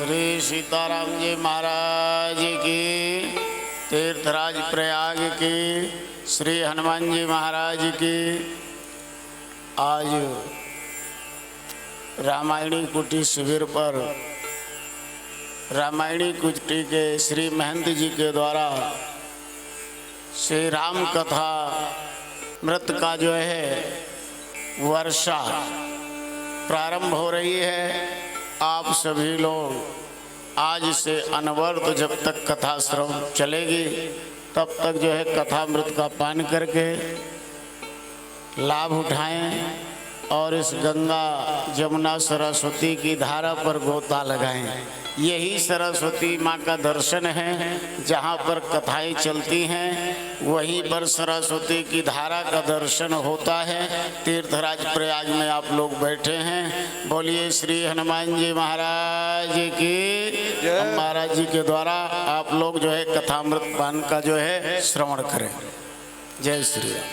श्री सीताराम जी महाराज की, तीर्थराज प्रयाग की, श्री हनुमान जी महाराज की। आज रामायणी कुटी शिविर पर रामायणी कुटी के श्री महंत जी के द्वारा श्री राम कथा मृत का जो है वर्षा प्रारंभ हो रही है। आप सभी लोग आज से अनवरत जब तक कथा श्रवण चलेगी तब तक जो है कथामृत का पान करके लाभ उठाएं और इस गंगा जमुना सरस्वती की धारा पर गोता लगाएं। यही सरस्वती माँ का दर्शन है। जहाँ पर कथाएं चलती हैं वहीं पर सरस्वती की धारा का दर्शन होता है। तीर्थराज प्रयाग में आप लोग बैठे हैं। बोलिए श्री हनुमान जी महाराज की। महाराज जी के द्वारा आप लोग जो है कथामृत पान का जो है श्रवण करें। जय श्री राम।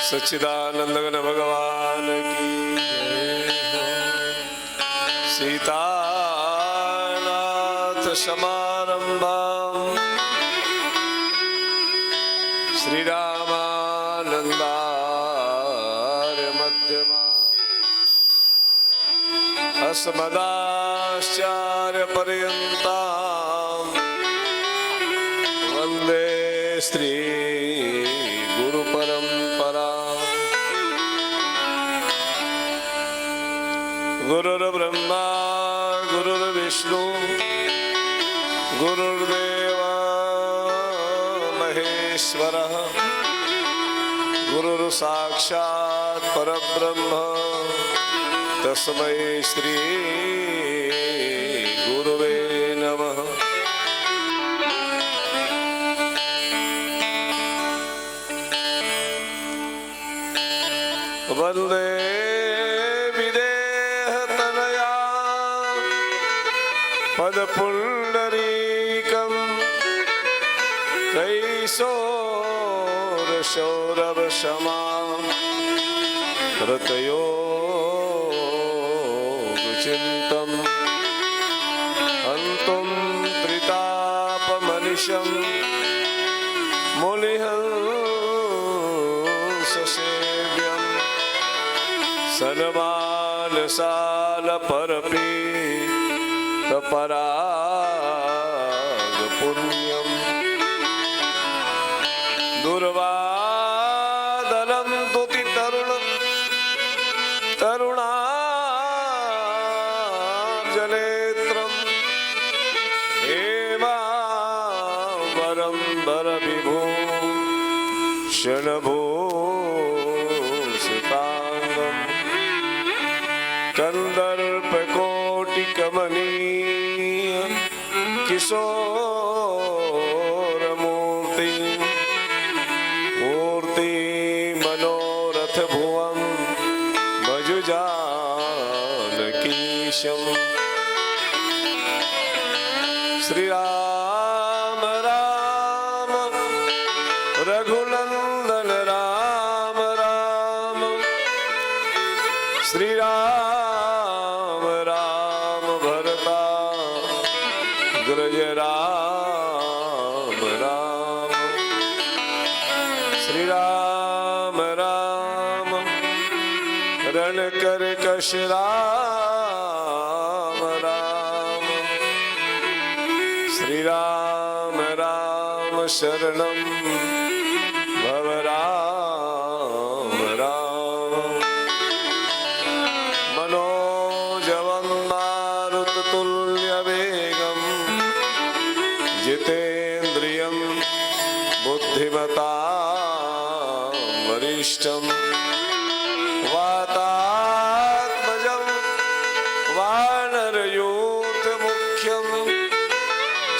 सच्चिदानंद घन भगवान की सीतानाथ समारंभां श्री रामानंदार्य मध्यमाम् अस्मदाचार्य पर्यन्तां वंदे श्री गुरु परंपरा। गुरुर्ब्रह्मा गुरुर्विष्णु गुरुर्देव महेश्वरः गुरुर्साक्षात् परब्रह्म तस्मै श्री गुरुवे नमः। वंदे पदपुण्डरीकं कैशोरशौरभशमां कृतयोगचिन्तं हन्तुं त्रितापमनिशं मुनिहंससेव्यं सन्मानसालपरपि पराग पुण्यम दुर्वादनं तुति तरुण तरुणार्जनेत्रं हेमाम्बरं वरविभूषणभूषिताङ्गं कंदर्पकोटिकमनीय किशोरमूर्ति मूर्ति मनोरथ भुवं भजु जानकीशं। श्री राम राम रघुनंदन राम राम श्री राम राम भरता ग्रज राम राम श्री राम राम रण कर कश राम राम श्री राम राम शरणं भव राम राम मनोजवं मारुततुल्यवेगं जितेन्द्रिय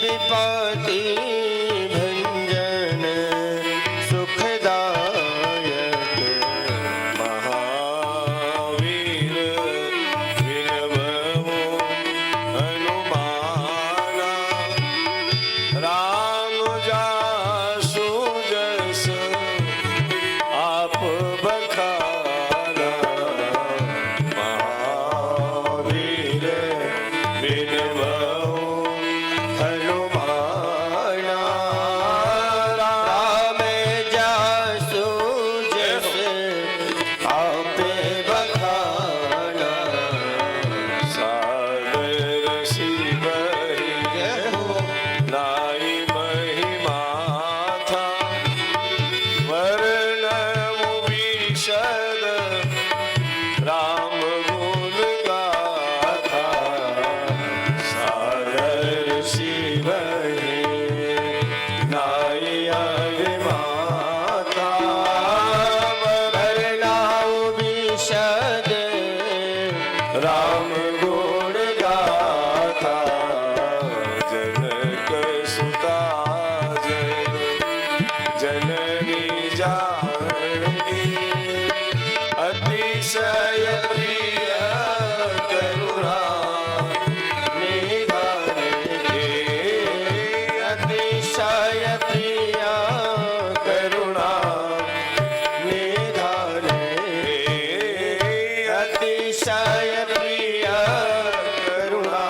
विपत्ति भंजन सुखदायक महावीर विनवहु हनुमाना राम जासु जस आप बखाना महावीर विनवहु हनुमाना राम जासु जस आप बखाना सागर शिवहि नाई महिमा था वर्णमु विशद राम गुण गाथा सागर शिवहि नाई महिमा था वर्णाउ विशद राम गुण गाथा जनक सुता जय जननी जानकी अतिशय प्रिय करुणा निधान के अतिशय प्रिय करुणा निधान अतिशय प्रिय करुणा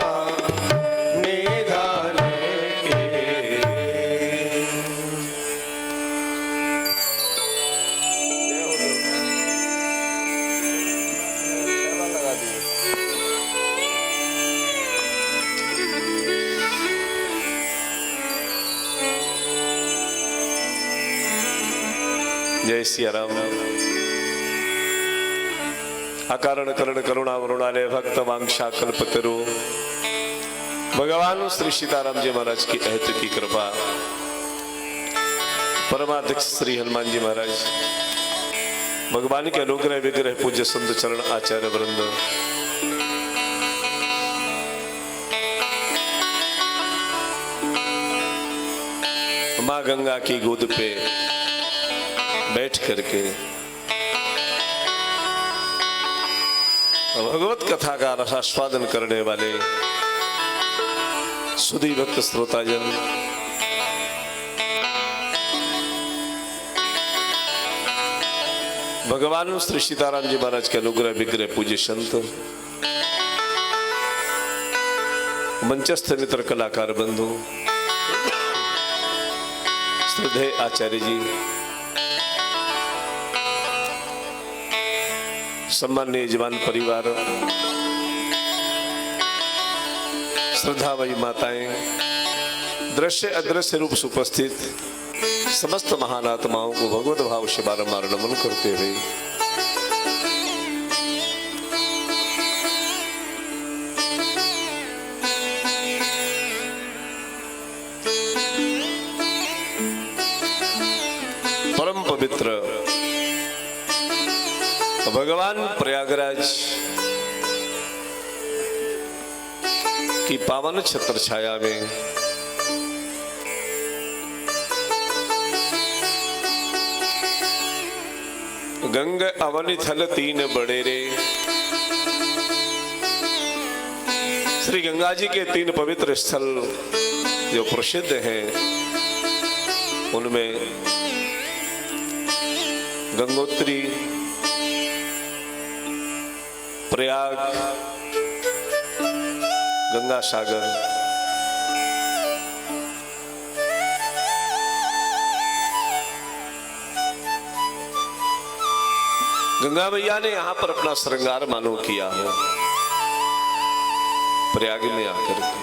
निधान जय सिया राम। अकारण करण करुणा वरुणालय भक्त वांछा कल्पतरु भगवान श्री सीताराम जी महाराज की अहत की कृपा परमाध्यक्ष श्री हनुमान जी महाराज भगवान के अनुग्रह विग्रह पूज्य संत चरण आचार्य वृंद माँ गंगा की गोद पे बैठ करके भगवत कथा का रसास्वादन करने वाले सुधी भक्त श्रोताजन भगवान श्री सीताराम जी महाराज के अनुग्रह विग्रह पूज्य संत मंचस्थ मित्र कलाकार बंधु श्रद्धेय आचार्य जी सम्मान्य यजमान परिवार श्रद्धामयी माताएं दृश्य अदृश्य रूप से उपस्थित समस्त महान आत्माओं को भगवत भाव से बारंबार नमन करते हुए परम पवित्र भगवान प्रयागराज की पावन छत्र छाया में गंग अवनि थल तीन बड़ेरे श्री गंगा जी के तीन पवित्र स्थल जो प्रसिद्ध हैं उनमें गंगोत्री प्रयाग गंगा सागर गंगा मैया ने यहां पर अपना श्रृंगार मानो किया है प्रयाग में आकर के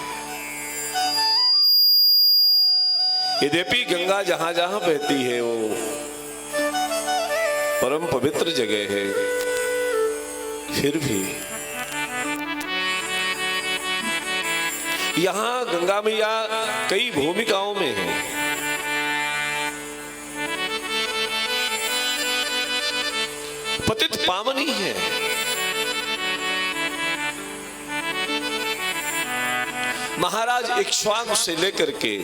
यद्यपि गंगा जहां जहां बहती है वो परम पवित्र जगह है फिर भी यहां गंगा मैया कई भूमिकाओं में है। पतित पावनी है महाराज इक्ष्वाकु से लेकर के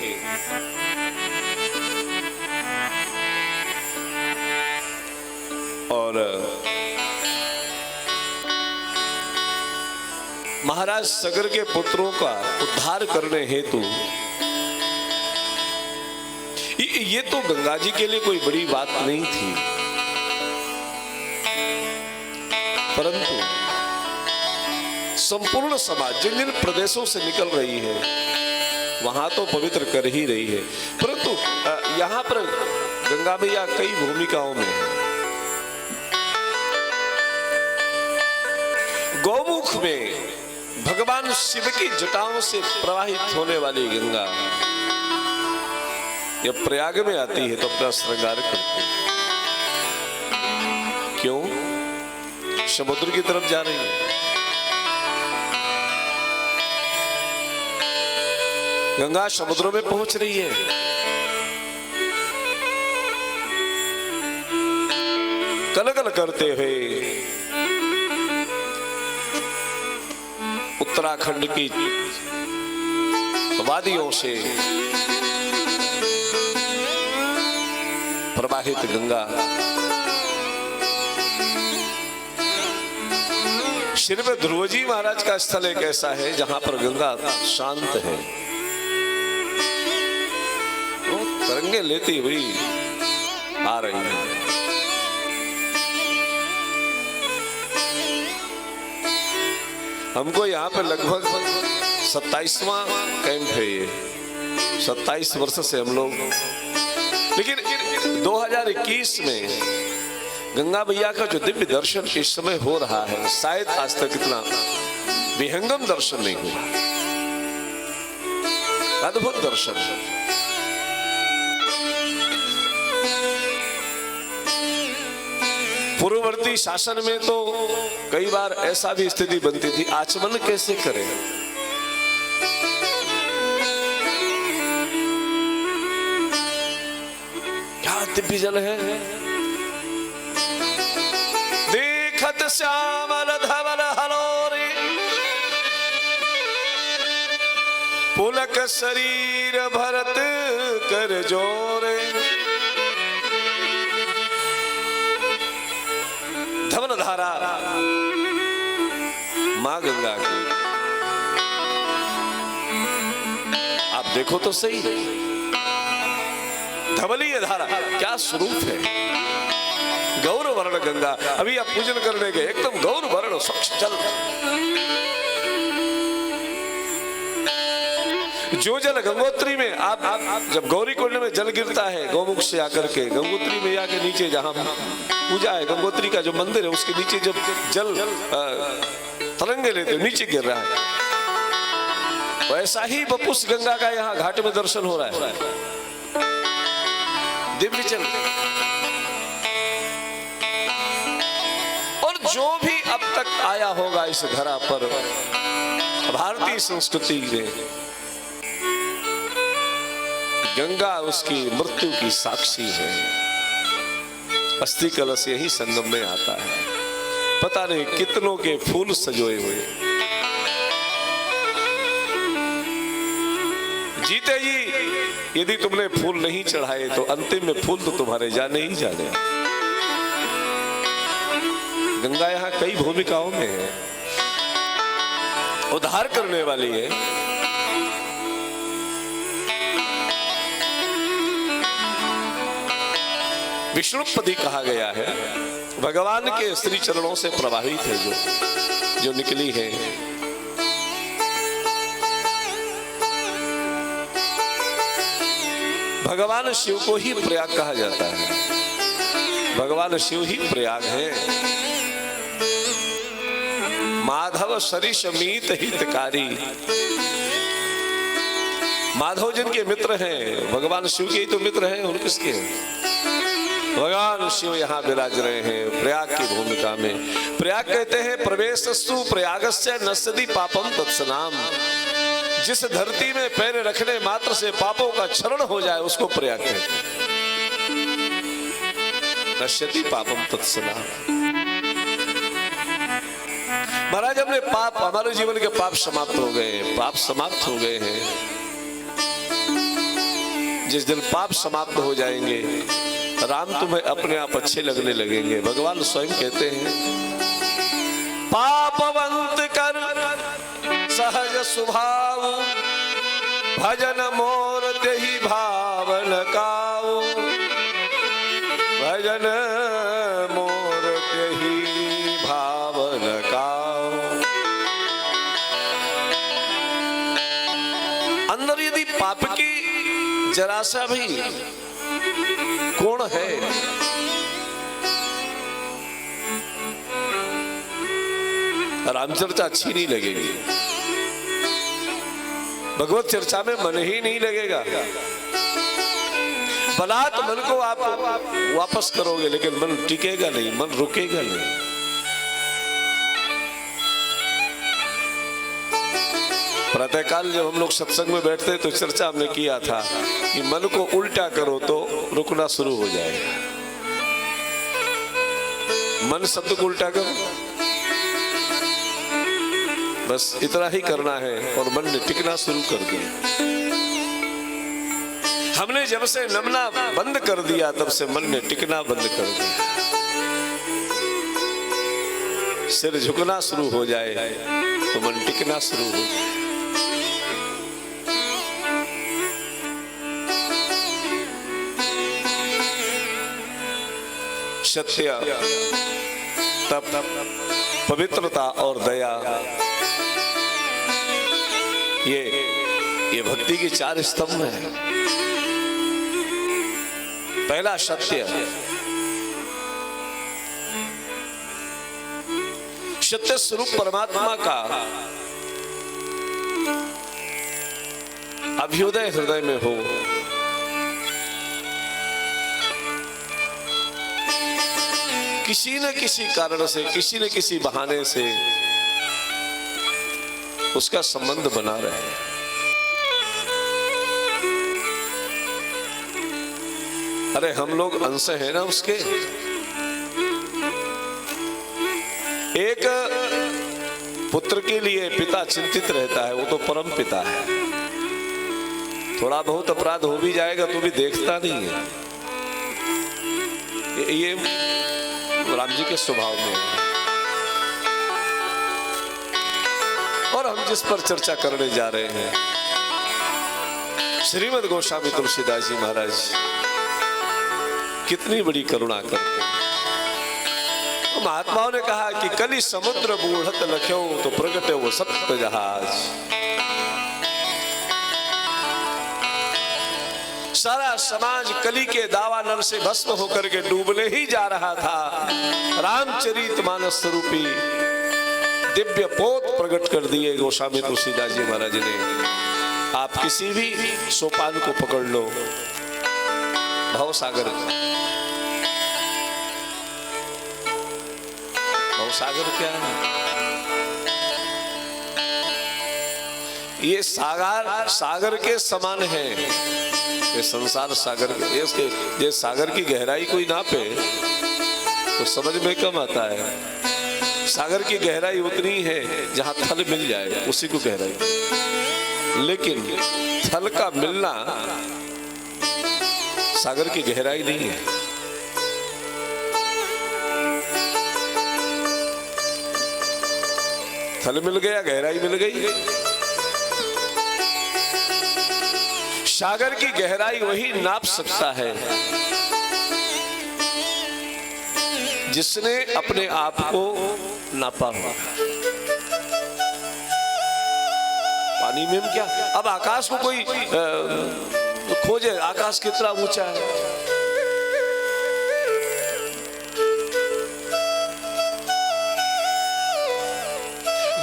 और महाराज सगर के पुत्रों का उद्धार करने हेतु ये तो गंगा जी के लिए कोई बड़ी बात नहीं थी, परंतु संपूर्ण समाज जिन जिन प्रदेशों से निकल रही है वहां तो पवित्र कर ही रही है, परंतु यहां पर गंगा मैया कई भूमिकाओं में है। गौमुख में भगवान शिव की जटाओं से प्रवाहित होने वाली गंगा जब प्रयाग में आती है तो अपना श्रृंगार करती है। क्यों? समुद्र की तरफ जा रही है। गंगा समुद्रों में पहुंच रही है। कलकल करते हुए उत्तराखंड की वादियों से प्रवाहित गंगा श्री ध्रुवजी महाराज का स्थल एक ऐसा है जहां पर गंगा शांत है, वो तरंगे लेती हुई आ रही है। हमको यहाँ पे लगभग 27वां कैंप है ये, 27 वर्ष से हम लोग, लेकिन 2021 में गंगा मैया का जो दिव्य दर्शन इस समय हो रहा है, शायद आज तक इतना विहंगम दर्शन नहीं हुआ। अद्भुत दर्शन। पूर्ववर्ती शासन में तो कई बार ऐसा भी स्थिति बनती थी, आचमन कैसे करें। क्या दिव्य जल है। देखत श्यामल धवल हलोरी पुलक शरीर भरत कर जोरे। धवल धारा मां गंगा की, आप देखो तो सही, धवलीय धारा क्या स्वरूप है। गौर वर्ण गंगा, अभी आप पूजन करने गए, एकदम गौर वर्ण स्वच्छ जल। जो जल गंगोत्री में आप जब गौरी कुंड में जल गिरता है गौमुख से आकर के, गंगोत्री मैया के नीचे जहां पूजा है, गंगोत्री का जो मंदिर है उसके नीचे जब जल तरंगे लेते नीचे गिर रहा है, वैसा ही बपुस गंगा का यहाँ घाट में दर्शन हो रहा है। दिव्य जल। और जो भी अब तक आया होगा इस धरा पर, भारतीय संस्कृति में गंगा उसकी मृत्यु की साक्षी है। अस्थि कलश यही संगम में आता है। पता नहीं कितनों के फूल सजोए हुए। जीते जी यदि तुमने फूल नहीं चढ़ाए तो अंतिम में फूल तो तुम्हारे जाने ही जाने। गंगा यहाँ कई भूमिकाओं में है, उद्धार करने वाली है। विष्णुपदी कहा गया है, भगवान के श्री चरणों से प्रवाहित है जो निकली है। भगवान शिव को ही प्रयाग कहा जाता है। भगवान शिव ही प्रयाग है। माधव सरिष मीत हितकारी, माधव जिनके मित्र हैं, भगवान शिव के ही तो मित्र हैं, और किसके हैं? भगवान शिव यहाँ विराज रहे हैं प्रयाग की भूमिका में। प्रयाग कहते हैं प्रवेशस्तु प्रयागस्य नश्यति पापम तत्सनाम। जिस धरती में पैर रखने मात्र से पापों का क्षरण हो जाए उसको प्रयाग कहते हैं। नश्यति पापम तत्सनाम। महाराज हमने हमारे पाप, हमारे जीवन के पाप समाप्त हो गए हैं, पाप समाप्त हो गए हैं। जिस दिन पाप समाप्त हो जाएंगे, राम तुम्हें अपने आप अच्छे लगने लगेंगे। भगवान स्वयं कहते हैं, पापवंत कर सहज स्वभाव, भजन मोर तेहि भावन काऊ, भजन मोर तेहि भावन काऊ। अंदर यदि पाप की जरा सा भी कोण है, राम चर्चा अच्छी नहीं लगेगी, भगवत चर्चा में मन ही नहीं लगेगा। भला तो मन को आप वापस करोगे, लेकिन मन टिकेगा नहीं, मन रुकेगा नहीं। प्रातःकाल जब हम लोग सत्संग में बैठते तो चर्चा हमने किया था कि मन को उल्टा करो तो रुकना शुरू हो जाएगा। मन शब्द को उल्टा करो, बस इतना ही करना है और मन ने टिकना शुरू कर दिया। हमने जब से नमना बंद कर दिया, तब से मन ने टिकना बंद कर दिया। सिर झुकना शुरू हो जाए तो मन टिकना शुरू हो जाए। सत्य, तप, पवित्रता और दया, ये भक्ति की 4 स्तंभ हैं। पहला सत्य, सत्य स्वरूप परमात्मा का अभ्युदय हृदय में हो। किसी न किसी कारण से, किसी न किसी बहाने से उसका संबंध बना रहे। अरे हम लोग अंश हैं ना उसके। एक पुत्र के लिए पिता चिंतित रहता है, वो तो परम पिता है। थोड़ा बहुत अपराध हो भी जाएगा तो भी देखता नहीं है। ये राम जी के स्वभाव में है। और हम जिस पर चर्चा करने जा रहे हैं, श्रीमद् गोस्वामी तुलसीदास जी महाराज कितनी बड़ी करुणा करते हैं। तो महात्माओं ने कहा कि कली समुद्र बूढ़त लख्यो तो प्रगटे वो सप्त जहाज। सारा समाज कली के दावानल से भस्म होकर के डूबने ही जा रहा था। रामचरितमानस रूपी दिव्य पोत प्रकट कर दिए गोस्वामी तुलसीदास जी महाराज ने। आप किसी भी सोपान को पकड़ लो, भव सागर, भव सागर क्या है? ये सागर के समान है। ये संसार सागर, ये सागर की गहराई कोई नापे तो समझ में कम आता है। सागर की गहराई उतनी है जहां थल मिल जाए, उसी को गहराई। लेकिन थल का मिलना सागर की गहराई नहीं है। थल मिल गया, गहराई मिल गई। सागर की गहराई वही नाप सकता है जिसने अपने आप को नापा हुआ। पानी में क्या, अब आकाश को कोई खोजे, आकाश कितना ऊंचा है।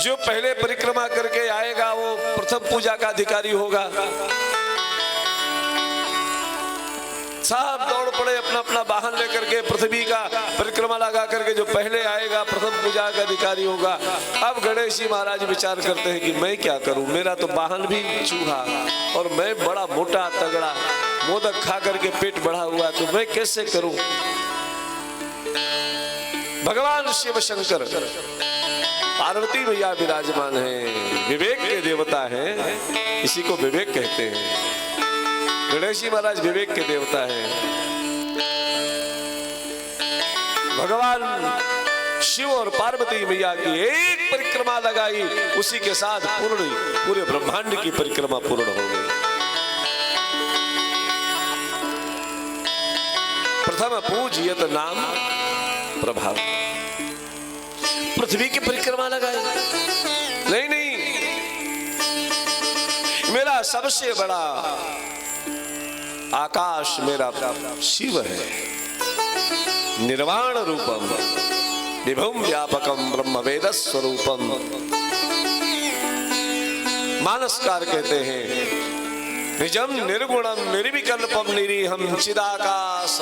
जो पहले परिक्रमा करके आएगा वो प्रथम पूजा का अधिकारी होगा। सब दौड़ पड़े अपना अपना वाहन लेकर के, पृथ्वी का परिक्रमा लगा करके जो पहले आएगा प्रथम पूजा का अधिकारी होगा। अब गणेश जी महाराज विचार करते हैं कि मैं क्या करूं, मेरा तो वाहन भी चूहा और मैं बड़ा मोटा तगड़ा, मोदक खा करके पेट बढ़ा हुआ, तो मैं कैसे करूं। भगवान शिव शंकर पार्वती मैया विराजमान हैं, विवेक के देवता हैं, इसी को विवेक कहते हैं। गणेश जी महाराज विवेक के देवता हैं। भगवान शिव और पार्वती मैया की एक परिक्रमा लगाई, उसी के साथ पूरे ब्रह्मांड की परिक्रमा पूर्ण हो गई। प्रथम पूज्यत नाम प्रभाव। पृथ्वी की परिक्रमा लगाई? नहीं, मेरा सबसे बड़ा आकाश मेरा शिव है। निर्वाण रूपम विभुम व्यापकम ब्रह्म वेद स्वरूपम। मानसकार कहते हैं निजम निर्गुणम निर्विकल्पम निरीहम चिदाकाशमाकाशवासम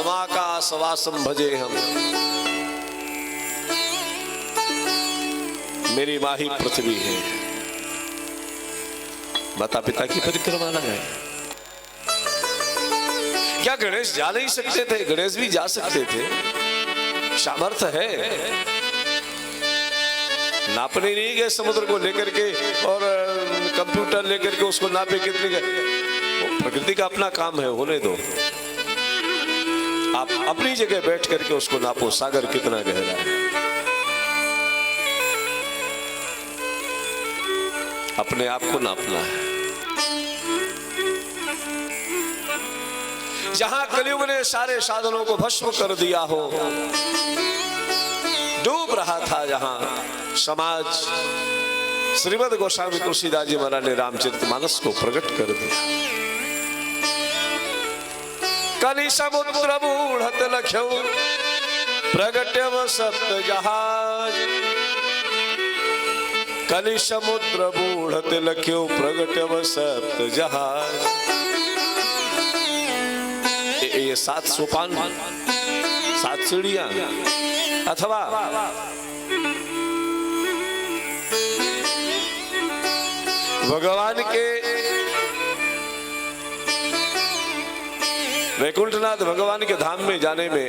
भजे हम। मेरी माँ ही पृथ्वी है। माता पिता की परिक्रमा लगाए। क्या गणेश जा नहीं सकते थे? गणेश भी जा सकते थे, सामर्थ्य है। नापने नहीं गए समुद्र को लेकर के और कंप्यूटर लेकर के उसको नापे कितने गए। प्रकृति का अपना काम है, होने दो। आप अपनी जगह बैठ करके उसको नापो, सागर कितना गहरा है। अपने आप को नापना है। जहां कलयुग ने सारे साधनों को भस्म कर दिया हो, डूब रहा था जहां समाज, श्रीमद् गोस्वामी तुलसीदास जी महाराज ने रामचरितमानस को प्रकट कर दिया। कलि समुद्र बूढ़त लख्यो प्रगट्यव सप्त जहाज। कलि समुद्र बूढ़त लख्यो प्रगट्यव सप्त जहाज। ये 7 सोपान, 7 सीढ़ियां, अथवा भगवान के वैकुंठनाथ भगवान के धाम में जाने में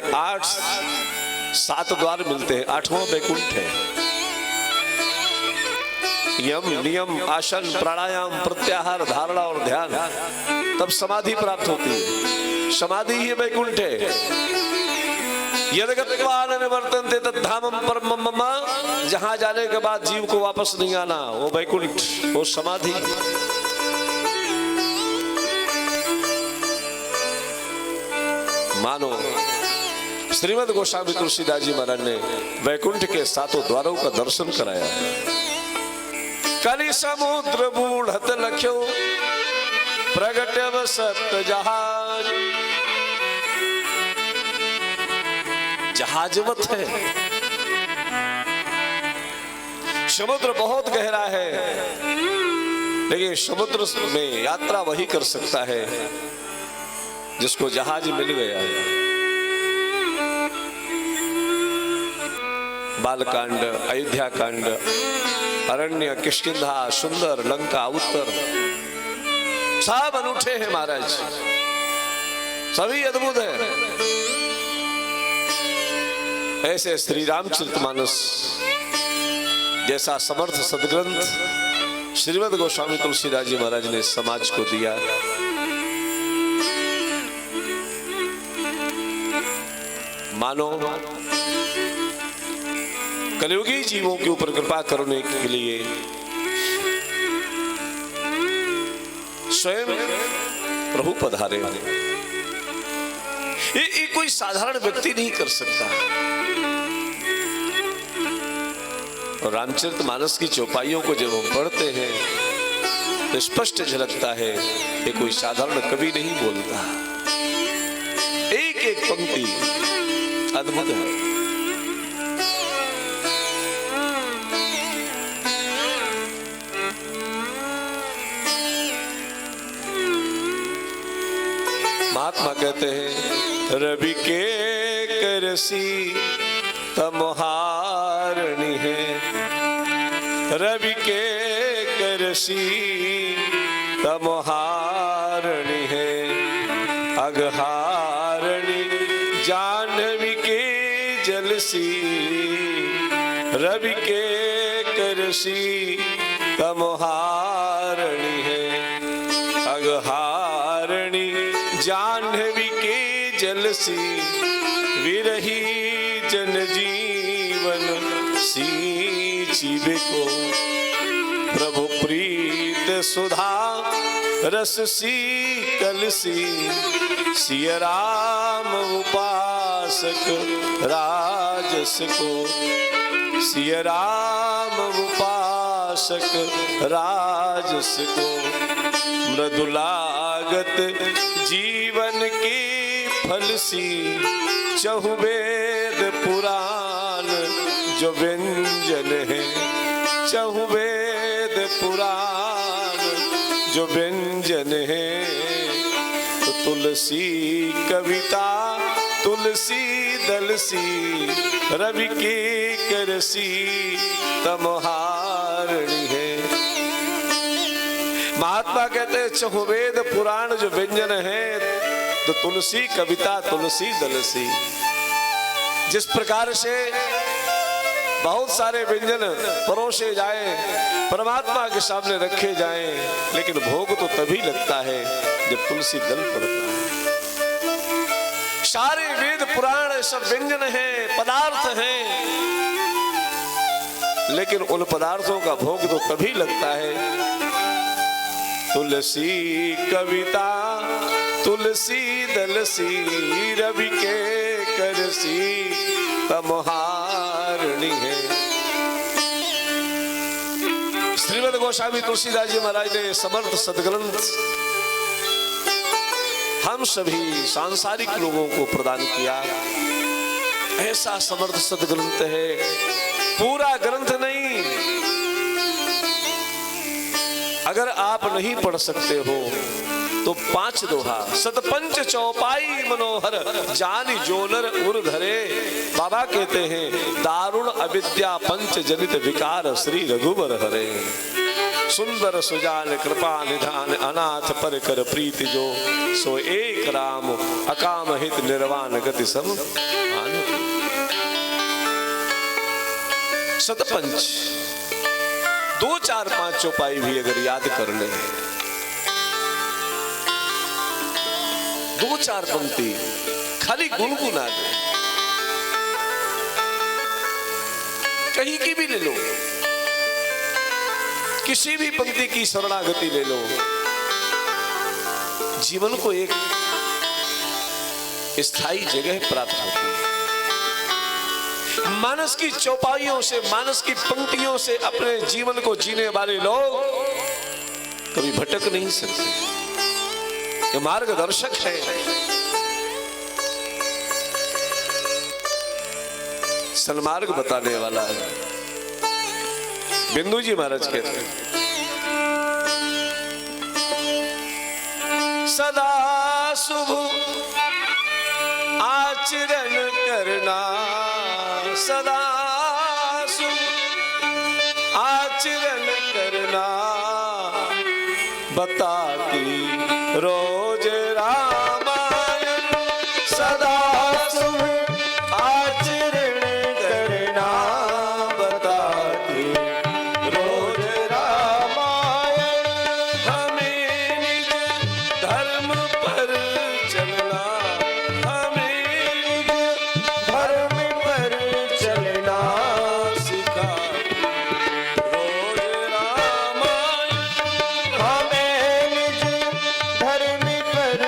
7 द्वार मिलते हैं। 8वां वैकुंठ है। यम नियम आसन प्राणायाम प्रत्याहार धारणा और ध्यान, तब समाधि प्राप्त होती है। समाधि ही वैकुंठ है। यदगत्वा न निवर्तन्ते तद्धामं परमं मम। जहां जाने के बाद जीव को वापस नहीं आना, वो वैकुंठ, वो समाधि। मानो श्रीमद् गोस्वामी तुलसीदास जी महाराज ने वैकुंठ के 7 द्वारों का दर्शन कराया। कलि समुद्र बूढ़त लख्यो प्रगट्यव सप्त जहाज। जहाजवत है। समुद्र बहुत गहरा है, लेकिन समुद्र में यात्रा वही कर सकता है जिसको जहाज मिल गया है। बालकांड, अयोध्या कांड, अरण्य, किष्किंधा, सुंदर, लंका, उत्तर, सब अनूठे हैं महाराज, सभी अद्भुत है। ऐसे श्री रामचरितमानस जैसा समर्थ सदग्रंथ श्रीमद् गोस्वामी तुलसीदास जी महाराज ने समाज को दिया। मानो कलियुगी जीवों के ऊपर कृपा करने के लिए स्वयं प्रभु पधारे। ये कोई साधारण व्यक्ति नहीं कर सकता। और रामचरितमानस की चौपाइयों को जब हम पढ़ते हैं तो स्पष्ट झलकता है ये कोई साधारण कवि नहीं बोलता। एक एक पंक्ति अद्भुत है। महात्मा कहते हैं रवि के करसी तमहारणी है, रवि के करसी तमहारणी है, अगहारणी जाह्नवी के जलसी, रवि के करसी तमहारणी है अगहारणी जाह्नवी के जलसी विरही जन जीवन सींची को प्रभु प्रीत सुधा रस सी कलसी सिय राम उपासक राजस को सिय राम उपासक राजस को मृदुलागत जीवन की फलसी चहुवेद पुराण जो व्यंजन है चहुवेद पुराण जो व्यंजन है तो तुलसी कविता तुलसी दलसी रवि की करसी तमहारणी है। महात्मा कहते हैं चहुवेद पुराण जो व्यंजन है तो तुलसी कविता तुलसी दलसी। जिस प्रकार से बहुत सारे व्यंजन परोसे जाए परमात्मा के सामने रखे जाएं, लेकिन भोग तो तभी लगता है जब तुलसी दल पड़ता है। सारे वेद पुराण सब व्यंजन हैं, पदार्थ हैं, लेकिन उन पदार्थों का भोग तो तभी लगता है। तुलसी कविता तुलसी दलसी रवि के करसी तमहारणी है। श्रीमद् गोस्वामी तुलसीदास जी महाराज ने समर्थ सदग्रंथ हम सभी सांसारिक लोगों को प्रदान किया। ऐसा समर्थ सदग्रंथ है, पूरा ग्रंथ नहीं। अगर आप नहीं पढ़ सकते हो तो 5 दोहा सतपंच चौपाई मनोहर जानी जोलर उर धरे। बाबा कहते हैं दारुण अविद्या पंच जनित विकार श्री रघुवर हरे। सुंदर सुजान कृपा निधान अनाथ पर कर प्रीति जो सो एक राम अकाम हित निर्वाण गति सब आनंद। सतपंच 2 4 5 चौपाई भी अगर याद कर ले, 2 4 पंक्ति खाली गुनगुना दे, कहीं की भी ले लो, किसी भी पंक्ति की शरणागति ले लो, जीवन को एक स्थायी जगह प्राप्त होती है। मानस की चौपाइयों से, मानस की पंक्तियों से अपने जीवन को जीने वाले लोग कभी भटक नहीं सकते। ये मार्गदर्शक है। सन्मार्ग बताने वाला है। बिंदु जी महाराज कहते हैं सदा शुभ आचरण करना, सदा शुभ आचरण करना, बताती रोज रामायण। सदा शुभ आचरण करना, बताती रोज रामायण। हमें निज धर्म पर चलना, हमें निज धर्म पर चलना सिखा रोज रामायण। हमें निज धर्म पर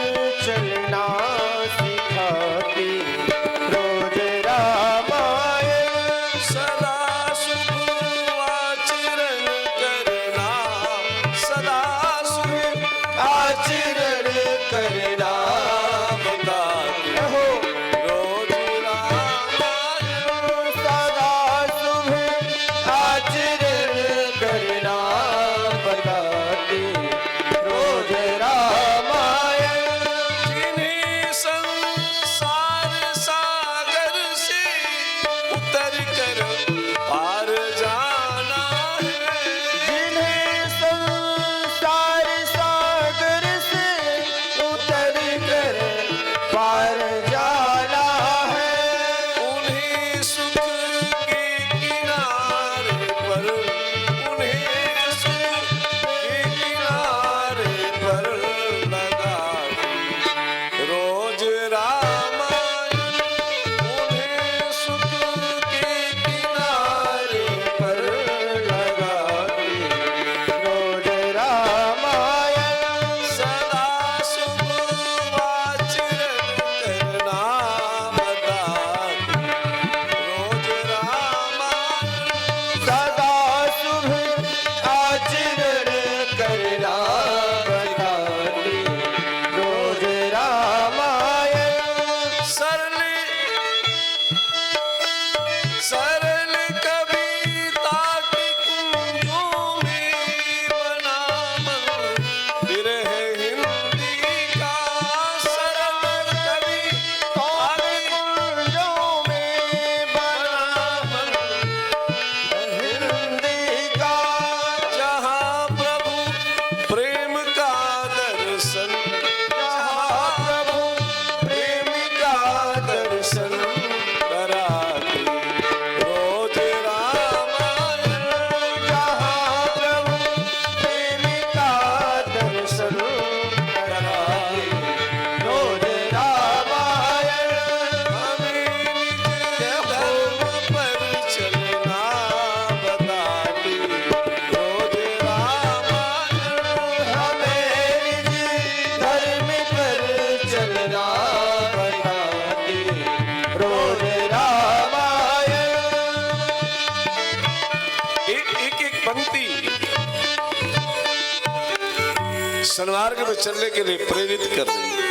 सन्मार्ग में चलने के लिए प्रेरित कर रही है।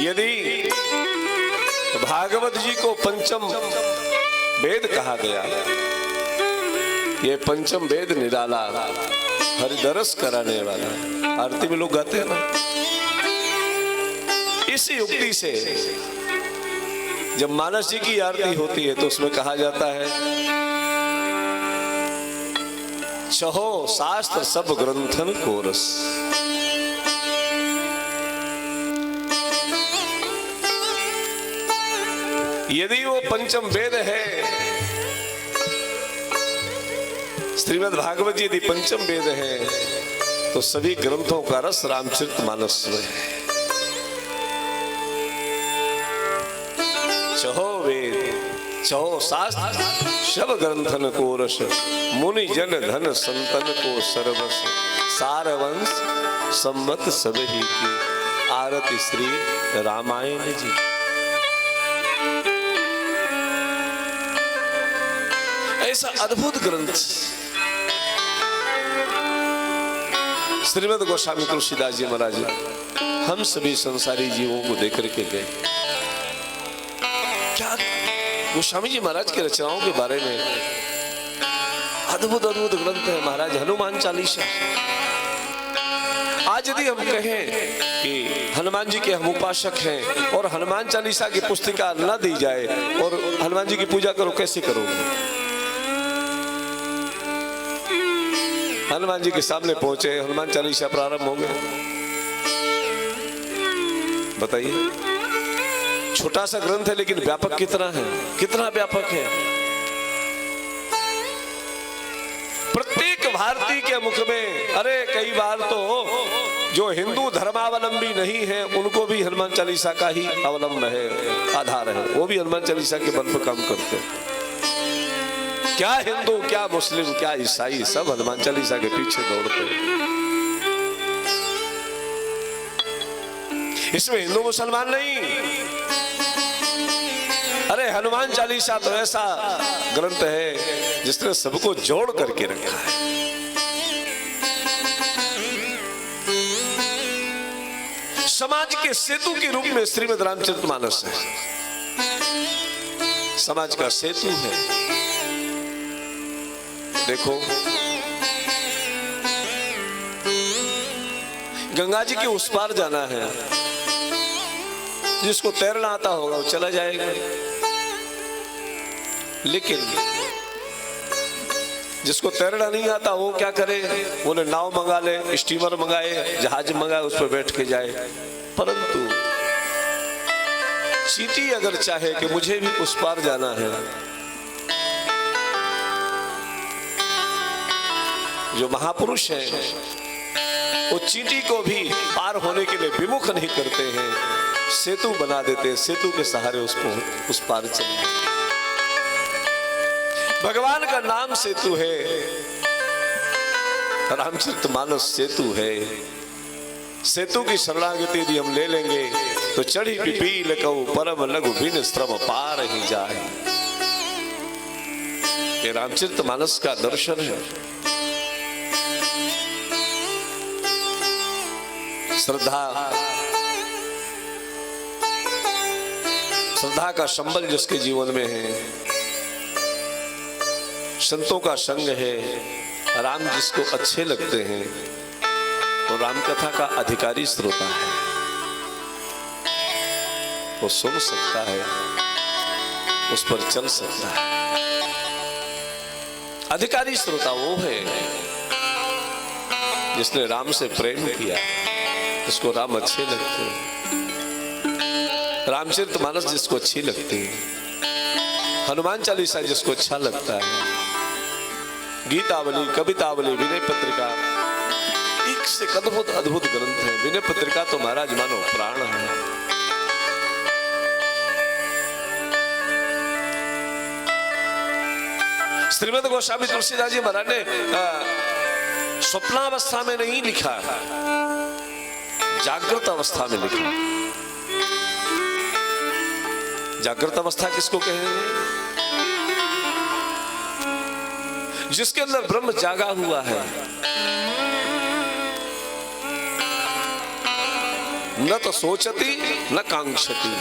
यदि भागवत जी को पंचम वेद कहा गया, ये पंचम वेद निराला हरिदरस कराने वाला, आरती में लोग गाते हैं ना। इस युक्ति से जब मानस जी की आरती होती है तो उसमें कहा जाता है, चहो शास्त्र सब ग्रंथन को रस। यदि वो पंचम वेद है, श्रीमद् भागवत जी यदि पंचम वेद है, तो सभी ग्रंथों का रस रामचरितमानस में है। चहो वेद चहो शास्त्र सब ग्रंथन को रस, मुनि जन धन संतन को सर्वस, सारवंश सम्मत सब ही की, आरती श्री रामायण जी। ऐसा अद्भुत ग्रंथ श्रीमद् गोस्वामी तुलसीदास जी महाराज हम सभी संसारी जीवों को देकर के गए। क्या गोस्वामी जी महाराज की रचनाओं के बारे में अद्भुत अद्भुत ग्रंथ है महाराज। हनुमान चालीसा, आज यदि हम कहें कि हनुमान जी के हम उपासक हैं और हनुमान चालीसा की पुस्तिका न दी जाए और हनुमान जी की पूजा करो, कैसे करोगे? हनुमान जी के सामने पहुंचे, हनुमान चालीसा प्रारंभ हो गया, बताइए। छोटा सा ग्रंथ है लेकिन व्यापक कितना है, कितना व्यापक है। प्रत्येक भारतीय के मुख में, अरे कई बार तो जो हिंदू धर्मावलंबी नहीं है उनको भी हनुमान चालीसा का ही अवलंब है, आधार है, वो भी हनुमान चालीसा के बल पर काम करते हैं। क्या हिंदू, क्या मुस्लिम, क्या ईसाई, सब हनुमान चालीसा के पीछे दौड़ते हैं। इसमें हिंदू मुसलमान नहीं, अरे हनुमान चालीसा तो ऐसा ग्रंथ है जिसने सबको जोड़ करके रखा है। समाज के सेतु के रूप में श्रीमद् रामचरितमानस है, समाज का सेतु है। देखो, गंगा जी के उस पार जाना है, जिसको तैरना आता होगा वो चला जाएगा, लेकिन जिसको तैरना नहीं आता वो क्या करे? उन्हें नाव मंगा ले, स्टीमर मंगाए, जहाज मंगाए, उस पर बैठ के जाए। परंतु चींटी अगर चाहे कि मुझे भी उस पार जाना है, जो महापुरुष हैं वो चींटी को भी पार होने के लिए विमुख नहीं करते हैं, सेतु बना देते हैं, सेतु के सहारे उसको उस पार चले। भगवान का नाम सेतु है, रामचरितमानस सेतु है। सेतु की शरणागति यदि हम ले लेंगे तो चढ़ी पिपील कहूं परम लघु बिन श्रम पार ही जाए। ये रामचरितमानस का दर्शन है। श्रद्धा का संबल जिसके जीवन में है, संतों का संग है, राम जिसको अच्छे लगते हैं, वो राम कथा का अधिकारी श्रोता है, वो सुन सकता है, उस पर चल सकता है। अधिकारी श्रोता वो है जिसने राम से प्रेम किया, जिसको राम अच्छे लगते हैं, रामचरितमानस जिसको अच्छी लगती है, हनुमान चालीसा जिसको अच्छा लगता है, गीतावली, कवितावली, विनय पत्रिका, एक से अद्भुत अद्भुत ग्रंथ है। विनय पत्रिका तो महाराज मानो प्राण है। श्रीमद् गोस्वामी तुलसीदास जी महाराज ने स्वप्नावस्था में नहीं लिखा, जागृत अवस्था में लिखा। जागृत अवस्था किसको कहेंगे? जिसके अंदर ब्रह्म जागा हुआ है, न तो सोचती न कांक्षती,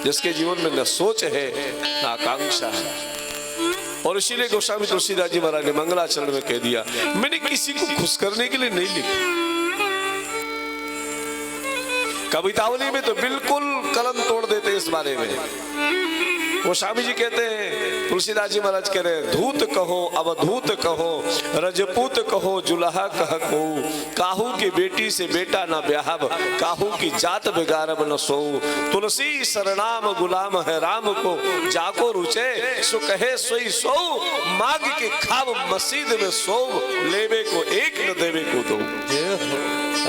जिसके जीवन में न सोच है न आकांक्षा है। और इसीलिए गोस्वामी तुलसीदास जी महाराज ने मंगलाचरण में कह दिया, मैंने किसी को खुश करने के लिए नहीं लिखा। कवितावली में तो बिल्कुल कलम तोड़ देते इस बारे में। वो स्वामी जी कहते हैं, तुलसीदास जी महाराज कह रहे हैं, धूत कहो अवधूत कहो, रजपूत कहो जुलहा कह को, काहू की बेटी से बेटा न ब्याहब, काहू की जात बिगारब न सो, तुलसी सरनाम गुलाम है राम को, जाको रुचे सो कहे सोई सो, मांग के खाब मस्जिद में सो, लेवे को एक न देवे को दो।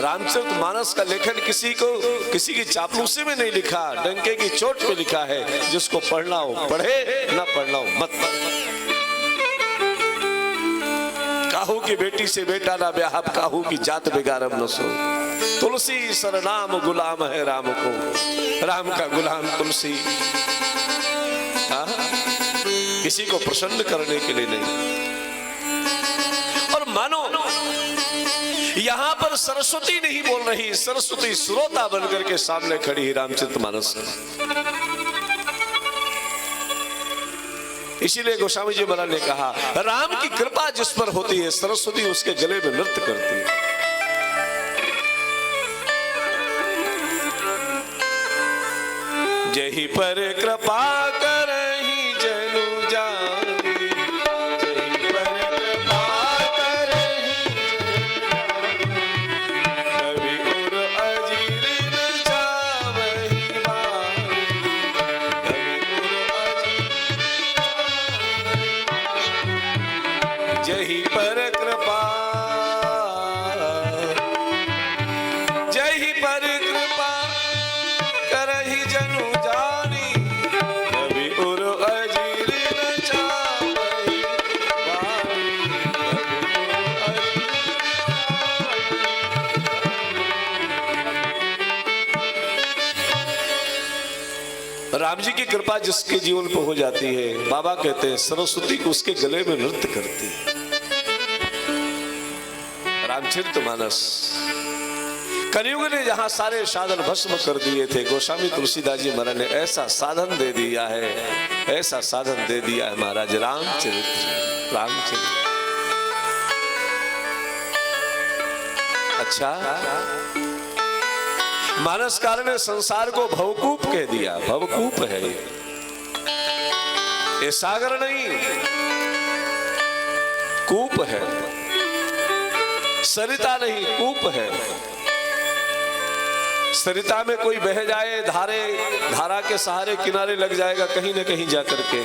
रामचरितमानस का लेखन किसी की चापलूसी में नहीं लिखा, डंके की चोट पे लिखा है। जिसको पढ़ना हो पढ़े, ना पढ़ना हो मत पढ़। काहू की बेटी से बेटा ना ब्याह, काहू की जात बिगारब न सो, तुलसी सरनाम गुलाम है राम को, राम का गुलाम तुलसी। किसी को प्रसन्न करने के लिए नहीं। और मानो यहां पर सरस्वती नहीं बोल रही, सरस्वती श्रोता बनकर के सामने खड़ी है रामचरितमानस। इसीलिए गोस्वामी जी महाराज ने कहा, राम की कृपा जिस पर होती है, सरस्वती उसके गले में नृत्य करती है। जही पर कृपा करही जनु जानी, जही पर कृपा करही कवि उर अजीर न जावही बानी, कवि उर अजीर जही पर कृपा, जही पर कृपा करही जनु जानी, कवि उर अजीर न जावही बानी, कवि उर राम जी की कृपा जिसके जीवन पर हो जाती है, बाबा कहते हैं सरस्वती को उसके गले में नृत्य करती है। रामचरितमानस कलयुग ने जहां सारे साधन भस्म कर दिए थे, गोस्वामी तुलसीदास जी महाराज ने ऐसा साधन दे दिया है, ऐसा साधन दे दिया है महाराज, रामचरित्र। रामचरित्र अच्छा, मानसकार ने संसार को भवकूप कह दिया। भवकूप है ये सागर नहीं, कूप है। सरिता नहीं, कूप है। सरिता में कोई बह जाए, धारा के सहारे किनारे लग जाएगा कहीं न कहीं जाकर के,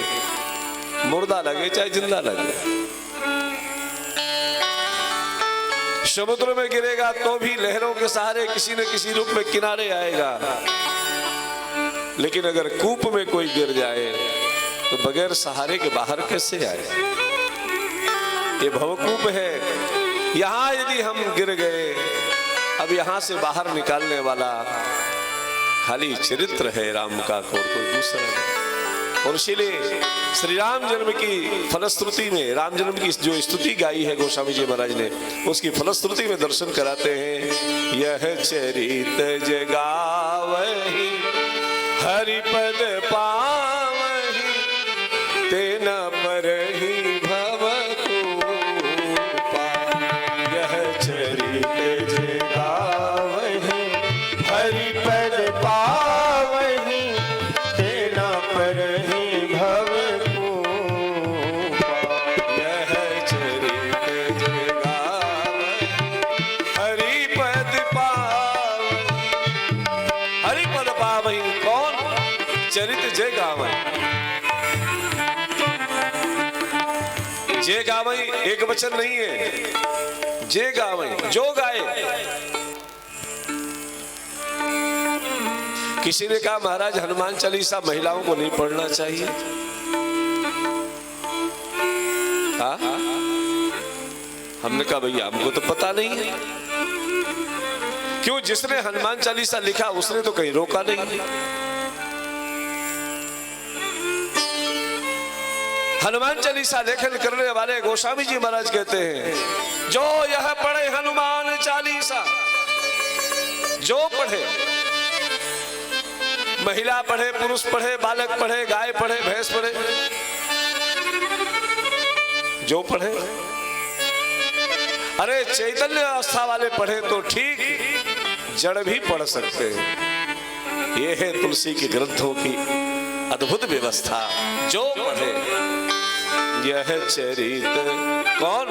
मुर्दा लगे चाहे जिंदा लगे। समुद्र में गिरेगा तो भी लहरों के सहारे किसी न किसी रूप में किनारे आएगा, लेकिन अगर कूप में कोई गिर जाए तो बगैर सहारे के बाहर कैसे आए? ये भवकूप है। यहां यदि हम गिर गए, अब यहां से बाहर निकालने वाला खाली चरित्र है राम का, कोई दूसरा नहीं। और इसीलिए श्री राम जन्म की फलश्रुति में, राम जन्म की जो स्तुति गाई है गोस्वामी जी महाराज ने, उसकी फलश्रुति में दर्शन कराते हैं। यह चरित जगावही हरिपद पावही, तेना परहि भव कोपा। यह चरित जगावही हरिपद पावही, तेना परहि भव कोपा। यह चरित जगावही हरिपद पावही। हरिपद पावही कौन? चरित जय गावई। जय गावई एक वचन नहीं है, जय गावई जो गाए। किसी ने कहा महाराज हनुमान चालीसा महिलाओं को नहीं पढ़ना चाहिए। हमने कहा भैया हमको तो पता नहीं है। क्यों? जिसने हनुमान चालीसा लिखा उसने तो कहीं रोका नहीं। हनुमान चालीसा लेखन करने वाले गोस्वामी जी महाराज कहते हैं, जो यह पढ़े हनुमान चालीसा, जो पढ़े, महिला पढ़े, पुरुष पढ़े, बालक पढ़े, गाय पढ़े, भैंस पढ़े, जो पढ़े, अरे चैतन्य अवस्था वाले पढ़े तो ठीक, जड़ भी पढ़ सकते हैं। यह है तुलसी के ग्रंथों की अद्भुत व्यवस्था। जो पढ़े यह चरित कौन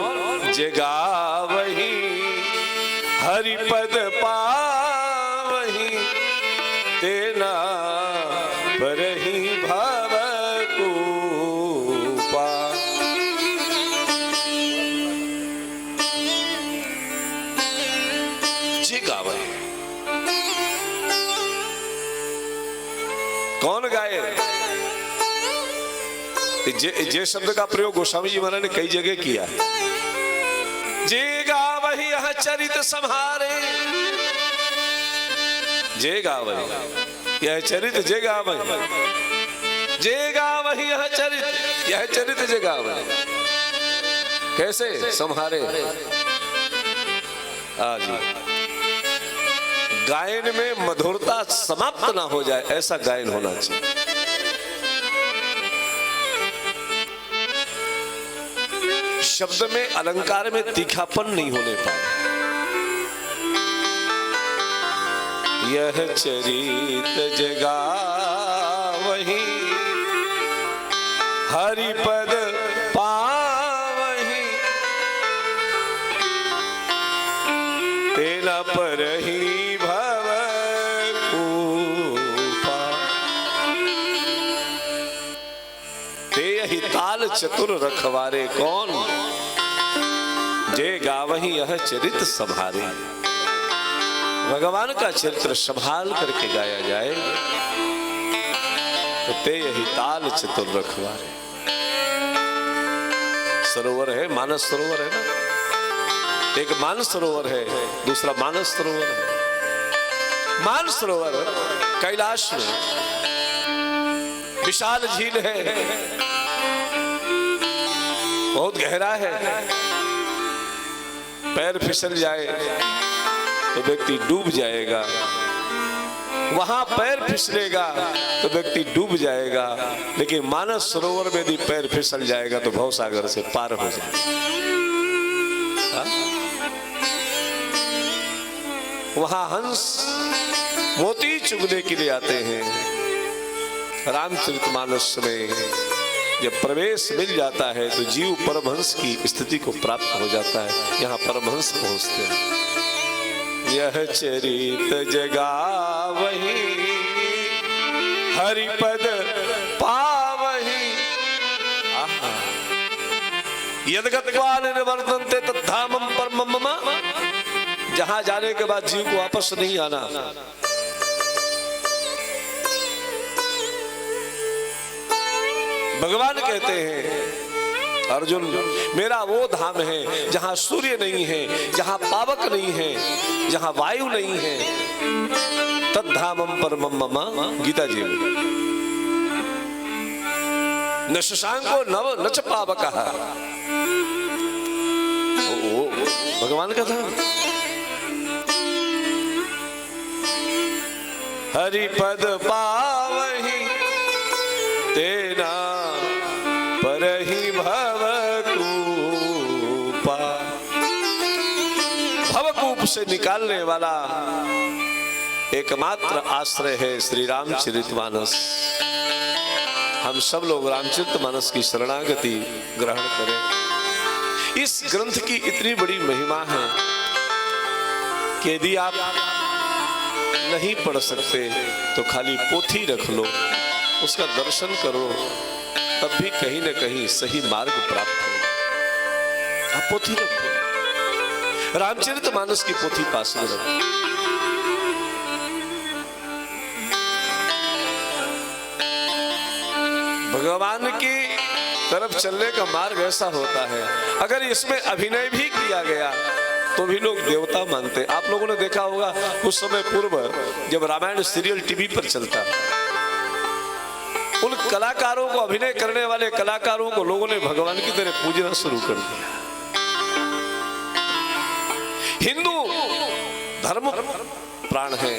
जगावही, हरिपद पावही, तेना परहि भव कूपा। जगावही कौन गाए? जे शब्द का प्रयोग गोस्वामी जी महाराज ने कई जगह किया है। जे गावही यह चरित संहारे, जे गावही यह चरित, जे गावही, जे गावही यह चरित, यह चरित जे गावही। कैसे संहारे? आज गायन में मधुरता समाप्त ना हो जाए, ऐसा गायन होना चाहिए। शब्द में, अलंकार में तीखापन नहीं होने पाए। यह चरित जगावही, हरिपद पावही, तेना परहि भव कूपा। ते यही ताल चतुर रखवारे, कौन? जे गावही यह चरित संभारे। भगवान का चरित्र संभाल करके गाया जाए तो ते यही ताल चतुर रखवारे। सरोवर है, मानस सरोवर है ना, एक मानस सरोवर है, दूसरा मानस सरोवर है। मानस सरोवर कैलाश में विशाल झील है, बहुत गहरा है, पैर फिसल जाए तो व्यक्ति डूब जाएगा, वहां पैर फिसलेगा तो व्यक्ति डूब जाएगा, लेकिन मानस सरोवर में यदि पैर फिसल जाएगा तो भवसागर से पार हो जाएगा। वहां हंस मोती चुगने के लिए आते हैं। रामचरितमानस में जब प्रवेश मिल जाता है तो जीव परमहंस की स्थिति को प्राप्त हो जाता है। यहाँ परमहंस पहुंचते हैं। यह चरित जगावही, हरिपद पावही, यद्गत्वा निवर्तन्ते तद्धामं परमं मम। जहां जाने के बाद जीव को वापस नहीं आना। भगवान कहते हैं अर्जुन, मेरा वो धाम है जहां सूर्य नहीं है, जहां पावक नहीं है, जहां वायु नहीं है, तद्धामं परमं मम। गीता जी में न शशांको नव न च पावकः, भगवान का धाम। हरिपद पावही, तेना परहि भव कूपा। भवकूप से निकालने वाला एकमात्र आश्रय है श्री रामचरितमानस। हम सब लोग रामचरितमानस की शरणागति ग्रहण करें। इस ग्रंथ की इतनी बड़ी महिमा है कि यदि आप नहीं पढ़ सकते तो खाली पोथी रख लो, उसका दर्शन करो, तब भी कहीं न कहीं सही मार्ग प्राप्त होगा। आप पोथी रखो, रामचरितमानस की पोथी पास में रखो। भगवान की तरफ चलने का मार्ग ऐसा होता है, अगर इसमें अभिनय भी किया गया तो भी लोग देवता मानते। आप लोगों ने देखा होगा कुछ समय पूर्व जब रामायण सीरियल टीवी पर चलता उन कलाकारों को, अभिनय करने वाले कलाकारों को लोगों ने भगवान की तरह पूजना शुरू कर दिया। हिंदू धर्म प्राण है,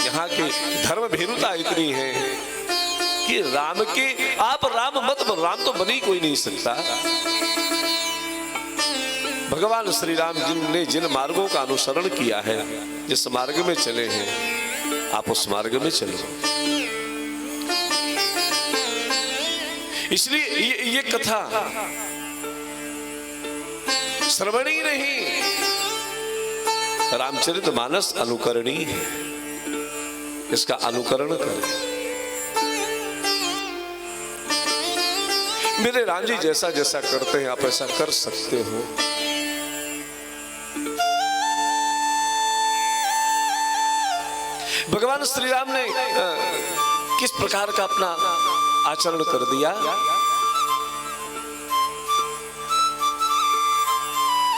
यहाँ की धर्म भीरुता इतनी है कि राम के, आप राम मत, राम तो बन ही कोई नहीं सकता। भगवान श्री राम जिनने जिन मार्गों का अनुसरण किया है, जिस मार्ग में चले हैं, आप उस मार्ग में चलो। इसलिए ये कथा श्रवणी नहीं, रामचरितमानस अनुकरणीय है, इसका अनुकरण करें। मेरे राम जी जैसा जैसा करते हैं, आप ऐसा कर सकते हो। भगवान श्री राम ने किस प्रकार का अपना आचरण कर दिया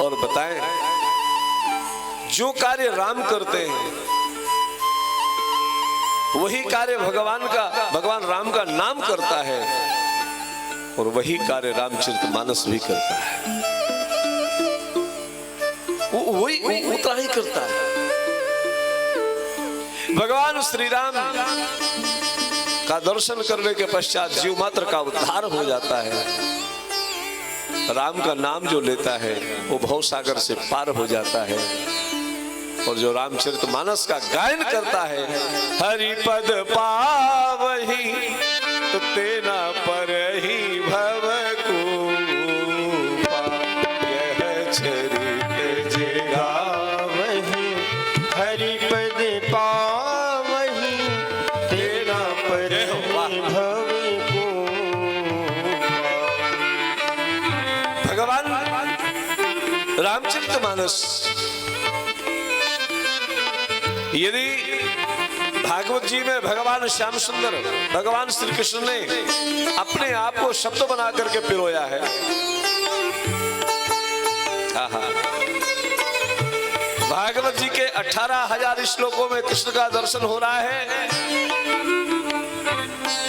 और बताएं, जो कार्य राम करते हैं वही कार्य भगवान राम का नाम करता है, और वही कार्य रामचरितमानस भी करता है। वही उतना ही करता है। भगवान श्री राम का दर्शन करने के पश्चात जीव मात्र का उद्धार हो जाता है। राम का नाम जो लेता है वो भव सागर से पार हो जाता है। और जो रामचरितमानस का गायन करता है, हरि पद पावहि तो तेना पर ही भव को यह चरित जे गावहि, हरि पद पावहि तेना पर ही भव को। भगवान रामचरितमानस, यदि भागवत जी में भगवान श्याम सुंदर, भगवान श्री कृष्ण ने अपने आप को शब्द बना करके पिरोया है। भागवत जी के 18,000 श्लोकों में कृष्ण का दर्शन हो रहा है,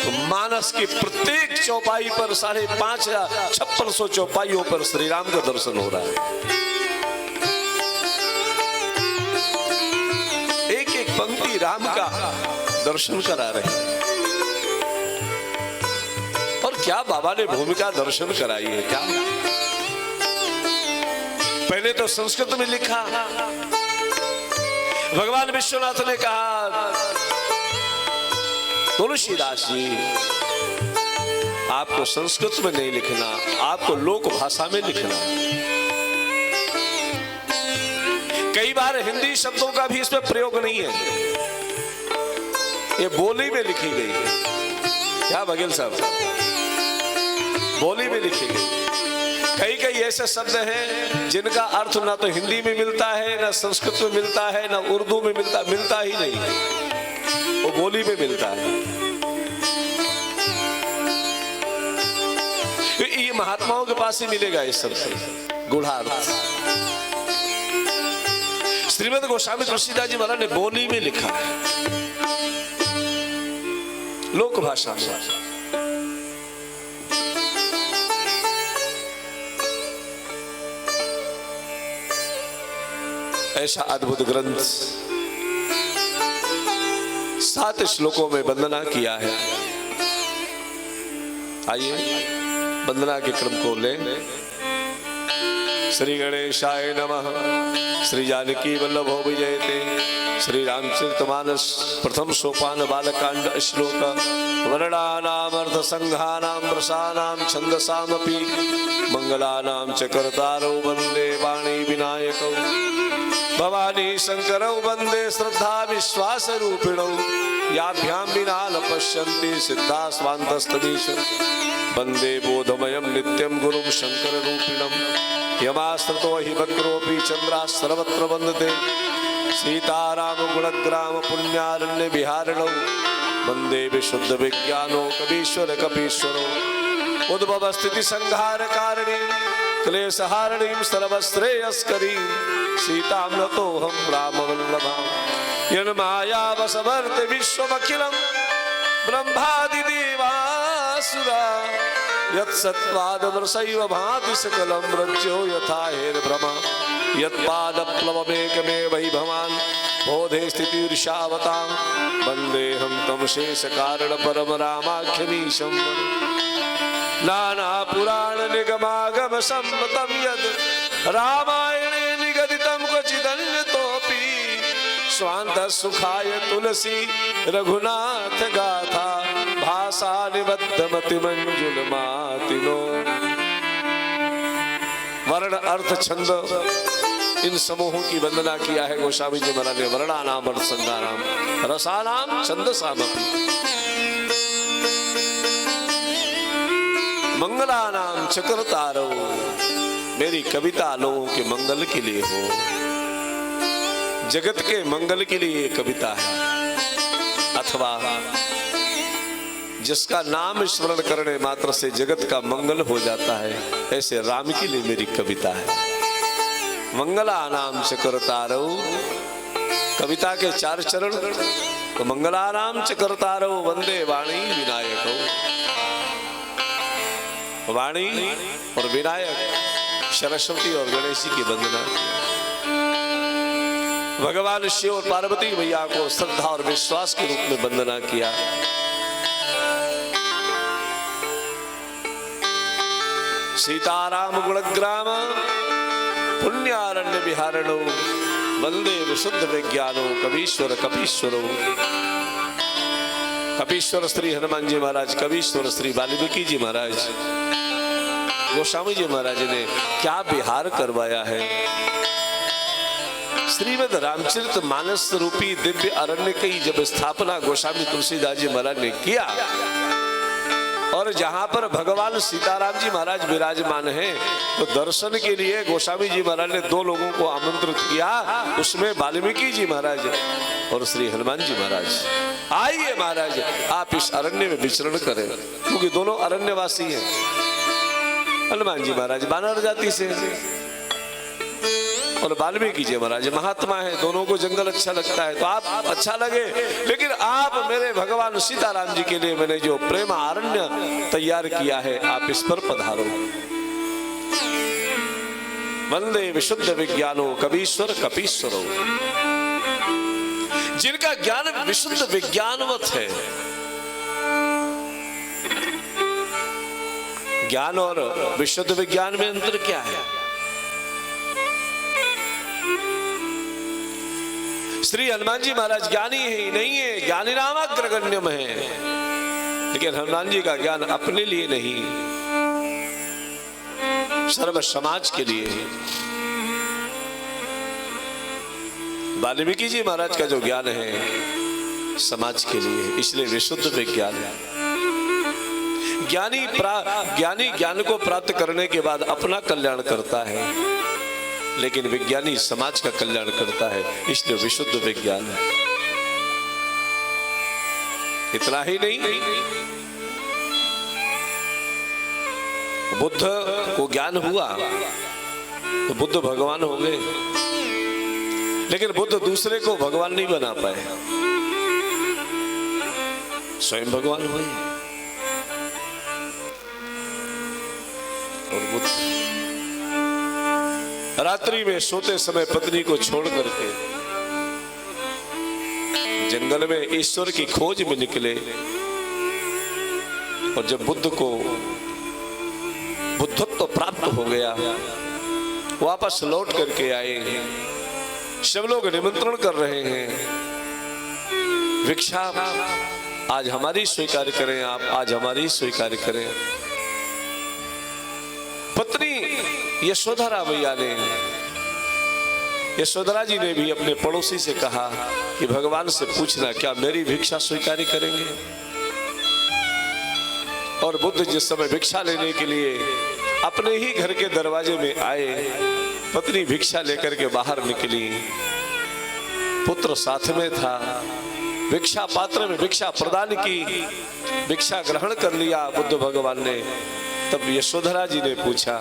तो मानस की प्रत्येक चौपाई पर 5,500 चौपाइयों पर श्री राम का दर्शन हो रहा है। एक एक पंक्ति राम का दर्शन करा रहे हैं। और क्या बाबा ने भूमिका दर्शन कराई है, क्या पहले तो संस्कृत में लिखा। भगवान विश्वनाथ ने कहा, तुलसीदास जी आपको संस्कृत में नहीं लिखना, आपको लोक भाषा में लिखना। कई बार हिंदी शब्दों का भी इसमें प्रयोग नहीं है, ये बोली में लिखी गई है। क्या बघेल साहब, बोली में लिखी गई। कई ऐसे शब्द हैं जिनका अर्थ ना तो हिंदी में मिलता है, ना संस्कृत में मिलता है, ना उर्दू में मिलता ही नहीं, वो बोली में मिलता है। ये महात्माओं के पास ही मिलेगा इस शब्द गूढ़ार्थ। श्रीमद् गोस्वामी तुलसीदास जी महाराज ने बोली में लिखा है, लोक भाषा में। ऐसा अद्भुत ग्रंथ 7 श्लोकों में वंदना किया है। आइए वंदना के क्रम को ले। श्री गणेशाय नमः। श्री जानकी वल्लभो विजयते। श्री रामचरितमानस प्रथम सोपान बालकांड श्लोक। वर्णानामर्थ संघानां रसानां छंदसामपि मंगलानां च कर्तारौ वंदे वाणी विनायकौ। भवानी शंकरौ वंदे श्रद्धा विश्वास रूपिणौ। याभ्यां विना न पश्यन्ति सिद्धा स्वान्तस्तमीश। वंदे बोधमयं नित्यं गुरुं शंकर रूपिणम्। यमाश्रितो हि वक्रोऽपि चन्द्राः सर्वत्र वन्दते। सीताराम गुणग्राम पुण्यारण्य विहारिणौ। वंदे विशुद्ध विज्ञानो कवीश्वर कपीश्वरो। उद्भव स्थिति संहार कारिणी क्लेशहारिणीं सर्वश्रेयस्करीं। सीतां नतोऽहं रामवल्लभाम्। यन माया वसवर्त विश्वमखिलम ब्रह्मादि देवासुरा यत्सत्त्वादमृषैव भाति सकलं रज्जो यथा हेर्भ्रमा यत्पादप्लवमेकमेव हि भवान् बोधे स्थितिर्षावतां वन्देऽहं तं शेषकारणपरम रामाख्यमीशं नानापुराणनिगमागमसम्मतं यद् रामायणे निगदितं क्वचिदन्यतोऽपि स्वान्तसुखाय तुलसी रघुनाथ गाथा भाषा निबद्धमतिमंजुलमातिनो। वर्ण अर्थ छंद इन समूहों की वंदना किया है गोस्वामी जी महाराज ने। वर्णानाम अर्थ संज्ञानाम रसानाम छंदसामपि मंगलानाम चक्रतारो। मेरी कविता लोगों के मंगल के लिए हो, जगत के मंगल के लिए ये कविता है, अथवा जिसका नाम स्मरण करने मात्र से जगत का मंगल हो जाता है, ऐसे राम के लिए मेरी कविता है। मंगलानाम चक्रतारो, कविता के 4 चरण। तो मंगलानाम चक्रतारो वंदे वाणी विनायको। वाणी और विनायक सरस्वती और गणेश जी की वंदना। भगवान शिव और पार्वती मैया को श्रद्धा और विश्वास के रूप में वंदना किया। सीताराम गुणग्राम पुण्यारण्य विहारणो वंदे विशुद्ध विज्ञानो कवीश्वर कपीश्वरो। कपीश्वर श्री हनुमान जी महाराज, कवीश्वर श्री वाल्मीकि जी महाराज, गोस्वामी जी महाराज ने क्या विहार करवाया है। श्रीमद रामचरित मानस रूपी दिव्य अरण्य की जब स्थापना गोस्वामी तुलसीदास जी महाराज ने किया, और जहां पर भगवान सीताराम जी महाराज विराजमान हैं, तो दर्शन के लिए गोस्वामी जी महाराज ने 2 लोगों को आमंत्रित किया। उसमें वाल्मीकि जी महाराज और श्री हनुमान जी महाराज। आइए महाराज, आप इस अरण्य में विचरण करें, क्योंकि दोनों अरण्यवासी हैं। हनुमान जी महाराज वानर जाति से और वाल्मीकि जी महाराज महात्मा है, दोनों को जंगल अच्छा लगता है। तो आप अच्छा लगे, लेकिन आप मेरे भगवान सीताराम जी के लिए मैंने जो प्रेम अरण्य तैयार किया है, आप इस पर पधारो। वंदे विशुद्ध विज्ञानो कवीश्वर कपीश्वरो। जिनका ज्ञान विशुद्ध विज्ञानवत है। ज्ञान और विशुद्ध विज्ञान में अंतर क्या है? श्री हनुमान जी महाराज ज्ञानी ही नहीं है, ज्ञानी नाम अग्रगण्यम है, लेकिन हनुमान जी का ज्ञान अपने लिए नहीं, सर्व समाज के लिए है। वाल्मीकि जी महाराज का जो ज्ञान है समाज के लिए, इसलिए विशुद्ध विज्ञान है। ज्ञानी ज्ञान को प्राप्त करने के बाद अपना कल्याण करता है, लेकिन विज्ञानी समाज का कल्याण करता है, इसलिए विशुद्ध विज्ञान है। इतना ही नहीं, बुद्ध को ज्ञान हुआ तो बुद्ध भगवान हो गए, लेकिन बुद्ध दूसरे को भगवान नहीं बना पाए, स्वयं भगवान हुए। और बुद्ध रात्रि में सोते समय पत्नी को छोड़ करके जंगल में ईश्वर की खोज में निकले, और जब बुद्ध को बुद्धत्व प्राप्त हो गया, वापस लौट करके आए। सब लोग निमंत्रण कर रहे हैं, भिक्षा आज हमारी स्वीकार करें, आप आज हमारी स्वीकार करें। पत्नी यशोधरा मैया ने, यशोधरा जी ने भी अपने पड़ोसी से कहा कि भगवान से पूछना क्या मेरी भिक्षा स्वीकार करेंगे। और बुद्ध जिस समय भिक्षा लेने के लिए अपने ही घर के दरवाजे में आए, पत्नी भिक्षा लेकर के बाहर निकली, पुत्र साथ में था, भिक्षा पात्र में भिक्षा प्रदान की, भिक्षा ग्रहण कर लिया बुद्ध भगवान ने। तब यशोधरा जी ने पूछा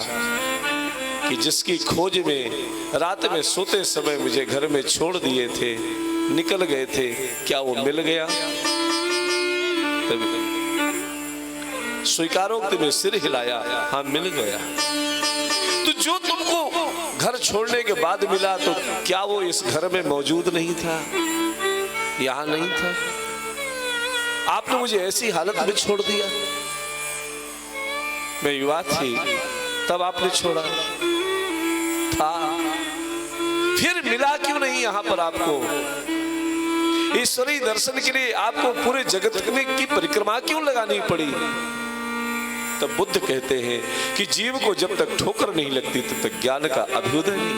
कि जिसकी खोज में रात में सोते समय मुझे घर में छोड़ दिए थे, निकल गए थे, क्या वो मिल गया? स्वीकारोक्ति में सिर हिलाया, हाँ मिल गया। तो जो तुमको घर छोड़ने के बाद मिला, तो क्या वो इस घर में मौजूद नहीं था, यहां नहीं था? आपने मुझे ऐसी हालत में छोड़ दिया। मैं युवा थी तब आपने छोड़ा था, फिर मिला क्यों नहीं यहां पर आपको? ईश्वरीय दर्शन के लिए आपको पूरे जगत की परिक्रमा क्यों लगानी पड़ी? तब बुद्ध कहते हैं कि जीव को जब तक ठोकर नहीं लगती तब तक ज्ञान का अभ्युदय नहीं।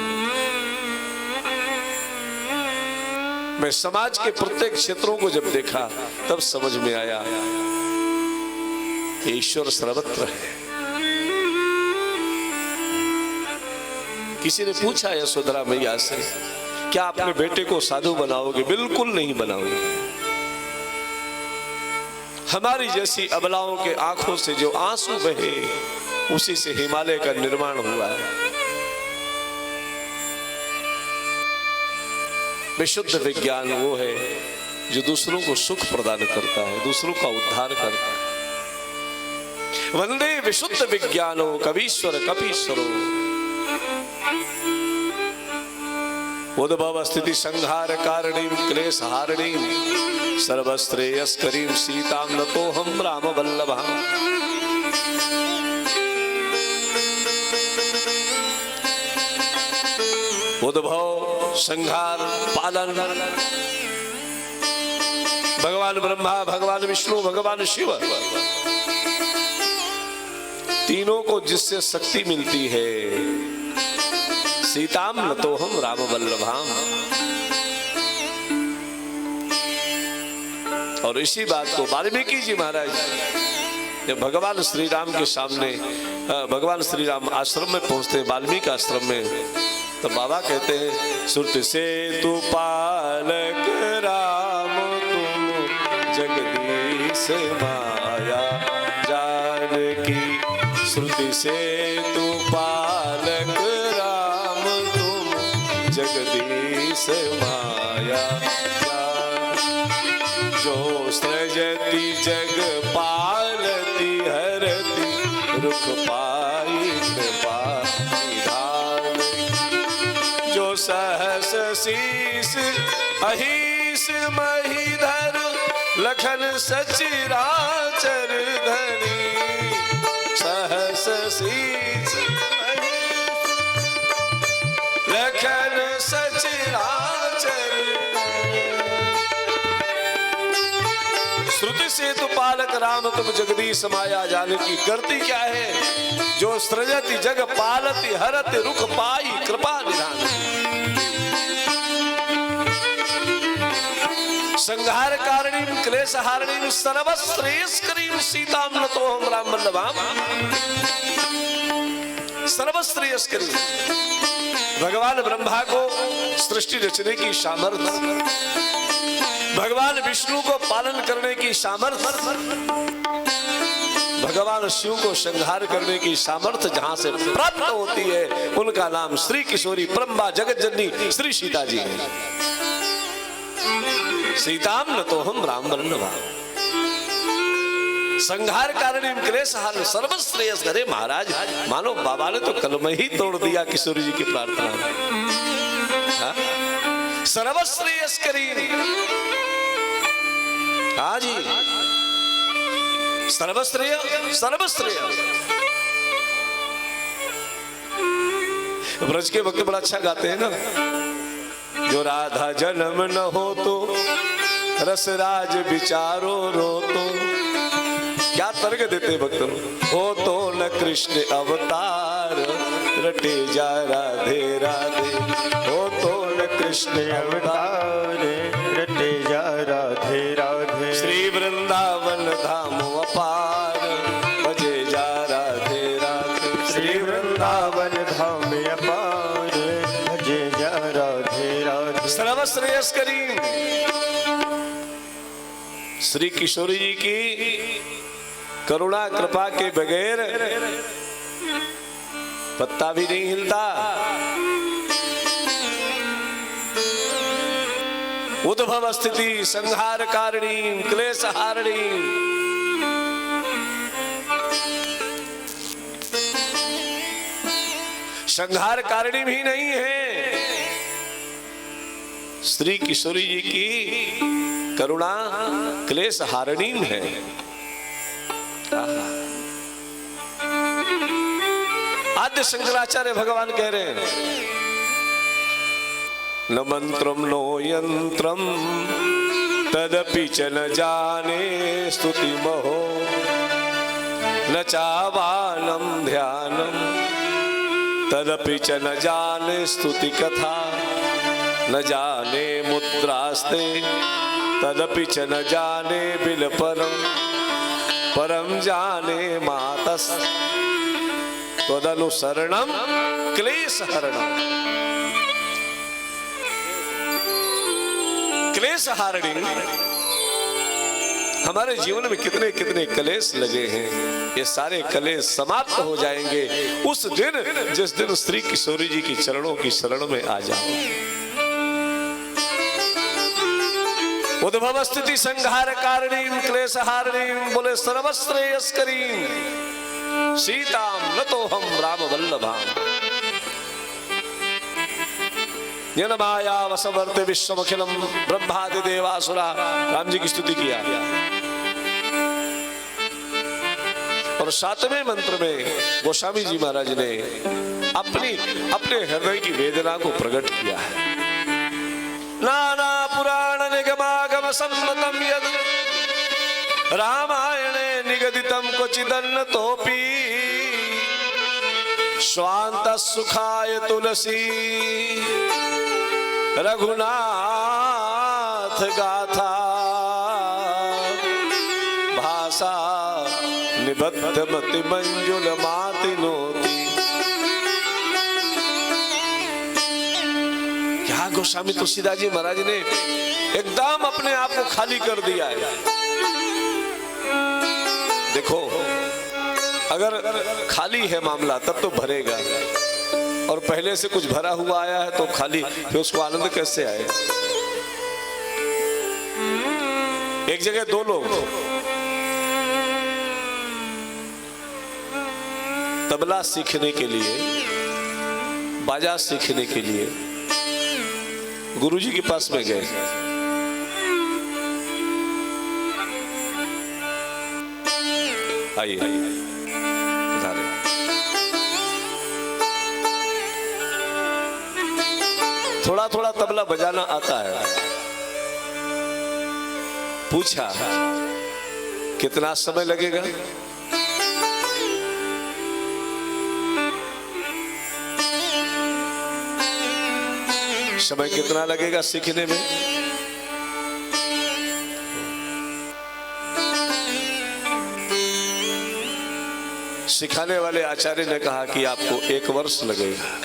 मैं समाज के प्रत्येक क्षेत्रों को जब देखा तब समझ में आया कि ईश्वर सर्वत्र है। किसी ने पूछा यशोधरा मैया से, क्या अपने बेटे को साधु बनाओगे? बिल्कुल नहीं बनाओगे। हमारी जैसी अबलाओं के आंखों से जो आंसू बहे, उसी से हिमालय का निर्माण हुआ है। विशुद्ध विज्ञान वो है जो दूसरों को सुख प्रदान करता है, दूसरों का उद्धार करता है। वंदे विशुद्ध विज्ञानो कवीश्वर कपीश्वरो। उद्भव स्थिति संहार कारणीं क्लेश हारणीं सर्वश्रेयस्करीं सीतां नतोऽहं राम वल्लभाम्। उद्भव, संहार, पालन, भगवान ब्रह्मा, भगवान विष्णु, भगवान शिव, तीनों को जिससे शक्ति मिलती है, सीताम नतोऽहं राम वल्लभाम। और इसी बात को वाल्मीकि जी महाराज जब भगवान श्री राम के सामने, भगवान श्री राम आश्रम में पहुंचते, वाल्मीकि आश्रम में, तो बाबा कहते हैं, श्रुति से तू पालक राम तुम जगदीश माया जानकी। श्रुति से तू पालक राम तुम जगदीश माया जानकी। जो सृजति जग पालती हरती रुख पाई कृपा निधान। जो सहस शीस अहिस महीधर लखन सचराचर धनी। सहस शीस लखन सचराचर। श्रुति से तो पालक राम तुम जगदीश माया जानकी। करती क्या है? जो सृजति जग पालती हरति रुख पाई कृपा निधान। संहार कारणीं क्लेश हारणीं सर्वश्रेयस्करीं सीतां नतोऽहं राम वल्लभाम। सर्वश्रेयस्करी, भगवान ब्रह्मा को सृष्टि रचने की सामर्थ्य, भगवान विष्णु को पालन करने की सामर्थ्य, भगवान शिव को संहार करने की सामर्थ्य जहां से प्राप्त होती है, उनका नाम श्री किशोरी परम्बा जगत जननी श्री सीता जी है। सीताम नतोऽहं राम वल्लभाम। संहार कारणीं क्लेश हारणीं सर्वश्रेयस। अरे महाराज, मानो बाबा ने तो कलम ही तोड़ दिया किशोरी जी की प्रार्थना में। सर्वश्रेयस्करीं, हाँ जी, सर्वश्रेय सर्वश्रेय। ब्रज के भक्त बड़ा अच्छा गाते हैं ना। जो राधा जन्म न हो तो रसराज विचारो रो तो। क्या तर्क देते भक्त हो तो न कृष्ण अवतार रटे जा राधे राधे। हो तो न कृष्ण अवतार रटे जा राधे राधे। श्री वृंदावन धाम अपार बजे जा राधे राधे। श्री वृंदावन धाम अपार भजे जा राधे राधे। सर्वश्रेयस्करीं श्री किशोरी जी की करुणा कृपा के बगैर पत्ता भी नहीं हिलता। उद्भव स्थिति संहार कारिणी क्लेश हारिणी। संहार कारिणी भी नहीं है, श्री किशोरी जी की करुणा क्लेश हारिणी है। आद्य शंकराचार्य भगवान कह रहे हैं, न मंत्रम नो यंत्रम तदपि च न जाने स्तुति महो न चावानम ध्यानम तदपि च न जाने स्तुति कथा न जाने मुद्रास्ते तदपि च न जाने बिल परम परम जाने मातस तदनुसरणम क्लेश हरणम। क्लेश हारिणी, हमारे जीवन में कितने कितने कलेश लगे हैं, ये सारे कलेश समाप्त हो जाएंगे उस दिन जिस दिन श्री किशोरी जी की चरणों की शरण में आ जाओ। उद्भव स्थिति संहार कारिणी क्लेश हारिणी, बोले सर्वश्रेयस्करी सीताम नतोहम राम वल्लभाम। येन माया वसवर्ते विश्वमखिलम ब्रह्मादि देवासुरा। राम जी की स्तुति किया। और 7वें मंत्र में गोस्वामी जी महाराज ने अपने हृदय की वेदना को प्रकट किया है। नाना पुराण निगमागम सम्मतम यद रामायणे निगदितम क्वचिदन्न तोपि स्वांत सुखाय तुलसी रघुनाथ गाथा भाषा निबद्ध मति मंजुल माति नोती। क्या गोस्वामी तुलसीदास जी महाराज ने एकदम अपने आप को खाली कर दिया है। देखो, अगर खाली है मामला तब तो भरेगा, और पहले से कुछ भरा हुआ आया है तो खाली, फिर उसको आनंद कैसे आए। एक जगह 2 लोग तबला सीखने के लिए, बाजा सीखने के लिए गुरुजी के पास में गए। आइए थोड़ा थोड़ा तबला बजाना आता है। पूछा कितना समय लगेगा। समय कितना लगेगा सीखने में? सिखाने वाले आचार्य ने कहा कि आपको 1 वर्ष लगेगा।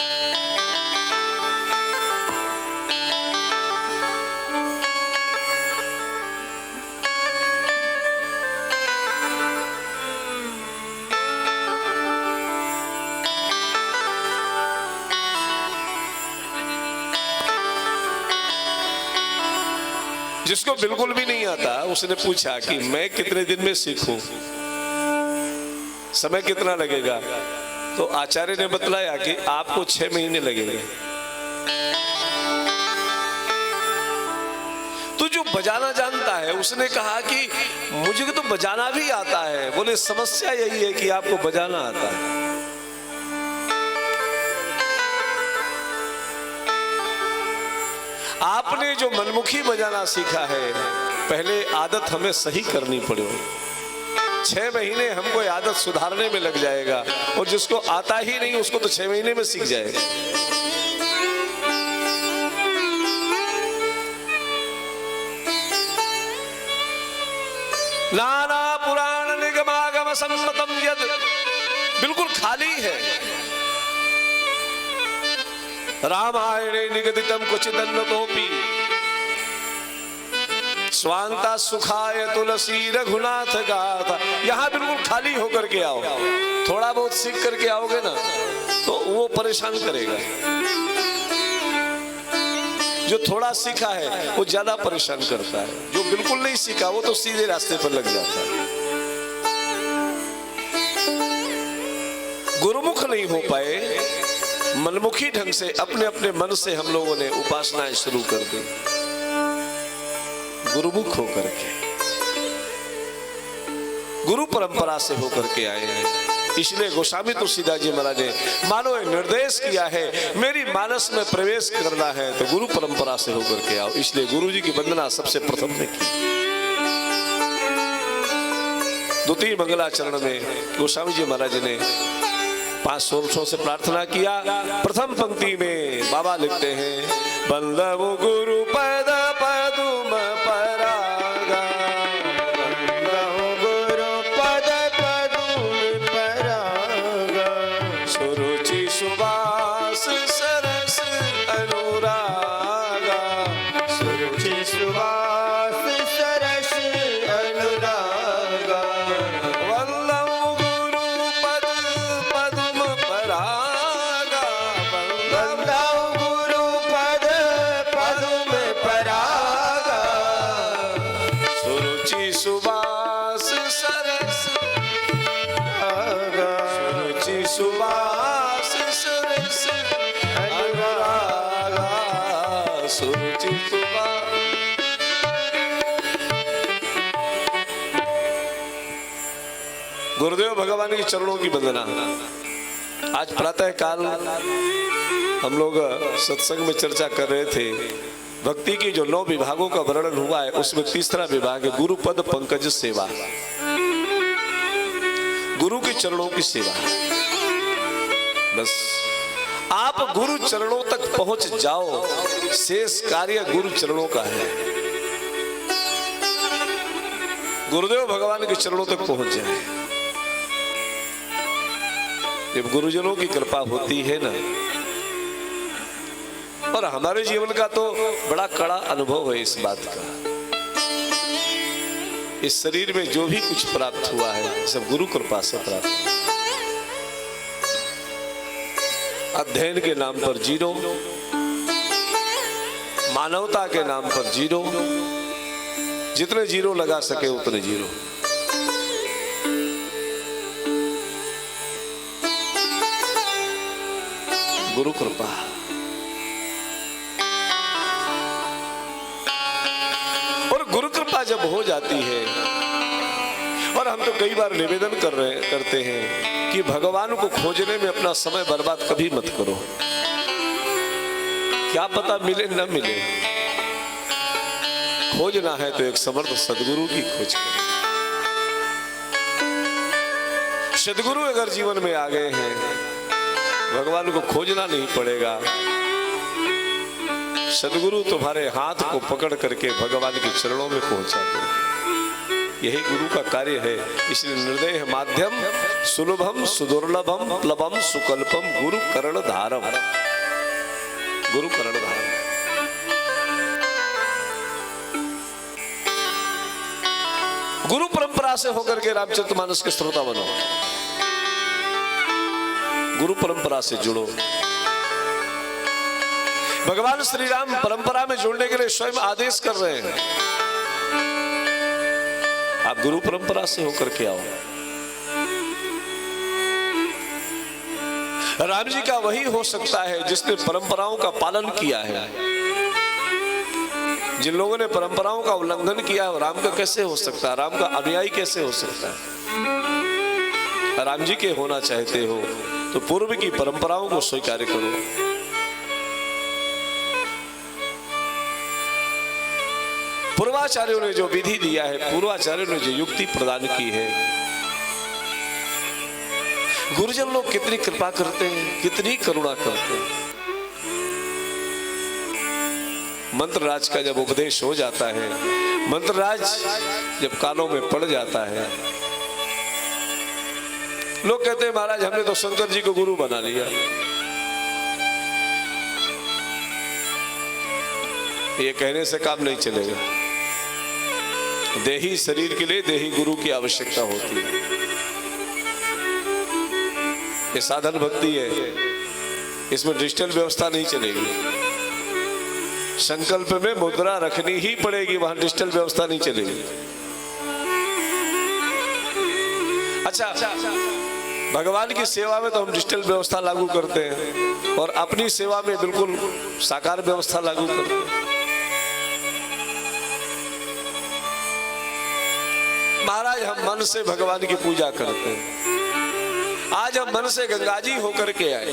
जिसको बिल्कुल भी नहीं आता उसने पूछा कि मैं कितने दिन में सीखूं, समय कितना लगेगा? तो आचार्य ने बतलाया कि आपको 6 महीने लगेंगे। तो जो बजाना जानता है उसने कहा कि मुझे तो बजाना भी आता है। बोले समस्या यही है कि आपको बजाना आता है। आपने जो मनमुखी बजाना सीखा है, पहले आदत हमें सही करनी पड़ेगी। 6 महीने हमको आदत सुधारने में लग जाएगा, और जिसको आता ही नहीं उसको तो 6 महीने में सीख जाएगा। नाना पुराण निगमागम सम्मतम यद, बिल्कुल खाली है। रामायणे निगदितम क्वचिदन्न तोपि स्वांता सुखाय तुलसी रघुनाथ गाथा। यहां बिल्कुल खाली होकर के आओ। थोड़ा बहुत सीख करके आओगे ना तो वो परेशान करेगा। जो थोड़ा सीखा है वो ज्यादा परेशान करता है, जो बिल्कुल नहीं सीखा वो तो सीधे रास्ते पर लग जाता है। गुरुमुख नहीं हो पाए, मनमुखी ढंग से अपने अपने मन से हम लोगों ने उपासनाएं शुरू कर दी, गुरुमुख होकर के गुरु परंपरा से होकर के आए हैं। इसलिए गोस्वामी तुलसीदास जी महाराज ने मानो निर्देश किया है, मेरी मानस में प्रवेश करना है तो गुरु परंपरा से होकर के आओ। इसलिए गुरु जी की वंदना सबसे प्रथम ने की। द्वितीय मंगलाचरण में गोस्वामी जी महाराज ने 5 सोलसों से प्रार्थना किया। प्रथम पंक्ति में बाबा लिखते हैं, बंदव गुरु पद पदुम परागा, गुरु पद पदुम परागा, सुरुचि सुवास सरस अनुरागा, सुरुचि सुवास सरस अनुरागा, वल्लभ गुरु पद पदुम परागा, बंदाओ गुरु पद पदुम परागा, सुरुचि सुवास सरस, आगा, सुरुचि सुवास सरस अनुरागा, सुरुचि सुवास। गुरुदेव भगवान के चरणों की वंदना। आज प्रातः काल हम लोग सत्संग में चर्चा कर रहे थे, भक्ति की जो 9 विभागों का वर्णन हुआ है उसमें तीसरा विभाग है गुरुपद पंकज सेवा, गुरु के चरणों की सेवा। बस आप गुरु चरणों तक पहुंच जाओ, शेष कार्य गुरु चरणों का है। गुरुदेव भगवान के चरणों तक पहुंच जाए। जब गुरुजनों की कृपा होती है ना, और हमारे जीवन का तो बड़ा कड़ा अनुभव है इस बात का, इस शरीर में जो भी कुछ प्राप्त हुआ है सब गुरु कृपा से प्राप्त। अध्ययन के नाम पर 0, मानवता के नाम पर 0, जितने 0 लगा सके उतने 0। गुरु कृपा। और गुरु कृपा जब हो जाती है, और हम तो कई बार निवेदन करते हैं कि भगवान को खोजने में अपना समय बर्बाद कभी मत करो। क्या पता मिले न मिले, खोजना है तो एक समर्थ सदगुरु की खोज करो। सदगुरु अगर जीवन में आ गए हैं, भगवान को खोजना नहीं पड़ेगा। सदगुरु तुम्हारे हाथ को पकड़ करके भगवान के चरणों में पहुंचा दे, यही गुरु का कार्य है। इसलिए निर्देह माध्यम सुलभम सुदुर्लभम प्लवम सुकल्पम गुरु करण धारम, गुरु करण धारम। गुरु परंपरा से होकर के रामचरितमानस के श्रोता बनो, गुरु परंपरा से जुड़ो। भगवान श्री राम परंपरा में जुड़ने के लिए स्वयं आदेश कर रहे हैं, आप गुरु परंपरा से होकर के आओ। राम जी का वही हो सकता है जिसने परंपराओं का पालन किया है। जिन लोगों ने परंपराओं का उल्लंघन किया है, राम का कैसे हो सकता है? राम का अनुयायी कैसे हो सकता है? राम जी के होना चाहते हो तो पूर्व की परंपराओं को स्वीकार करो। पूर्वाचार्यों ने जो विधि दिया है, पूर्वाचार्यों ने जो युक्ति प्रदान की है, गुरुजन लोग कितनी कृपा करते हैं, कितनी करुणा करते हैं। मंत्रराज का जब उपदेश हो जाता है, मंत्रराज जब कानों में पड़ जाता है, लोग कहते हैं महाराज हमने तो शंकर जी को गुरु बना लिया। ये कहने से काम नहीं चलेगा। देही शरीर के लिए देही गुरु की आवश्यकता होती है। ये साधन भक्ति है, इसमें डिजिटल व्यवस्था नहीं चलेगी। संकल्प में मुद्रा रखनी ही पड़ेगी, वहां डिजिटल व्यवस्था नहीं चलेगी। अच्छा, भगवान की सेवा में तो हम डिजिटल व्यवस्था लागू करते हैं और अपनी सेवा में बिल्कुल साकार व्यवस्था लागू करते हैं। महाराज, हम मन से भगवान की पूजा करते हैं। आज हम मन से गंगा जी होकर के आए।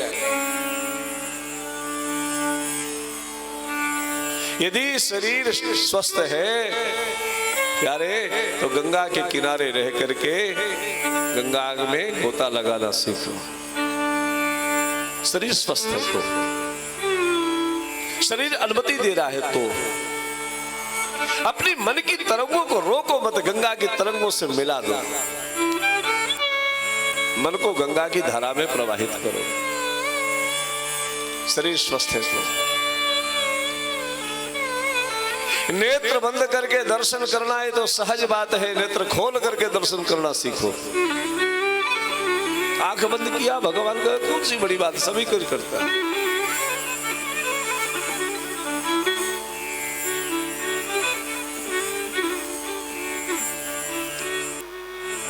यदि शरीर स्वस्थ है प्यारे, तो गंगा के किनारे रह करके गंगा में गोता लगाना सीखो। शरीर स्वस्थ है तो, शरीर अनुमति दे रहा है तो अपनी मन की तरंगों को रोको मत, गंगा की तरंगों से मिला दो। मन को गंगा की धारा में प्रवाहित करो। शरीर स्वस्थ है तो नेत्र बंद करके दर्शन करना है तो सहज बात है, नेत्र खोल करके दर्शन करना सीखो। आंख बंद किया, भगवान का कौन सी बड़ी बात, सभी कोई करता है।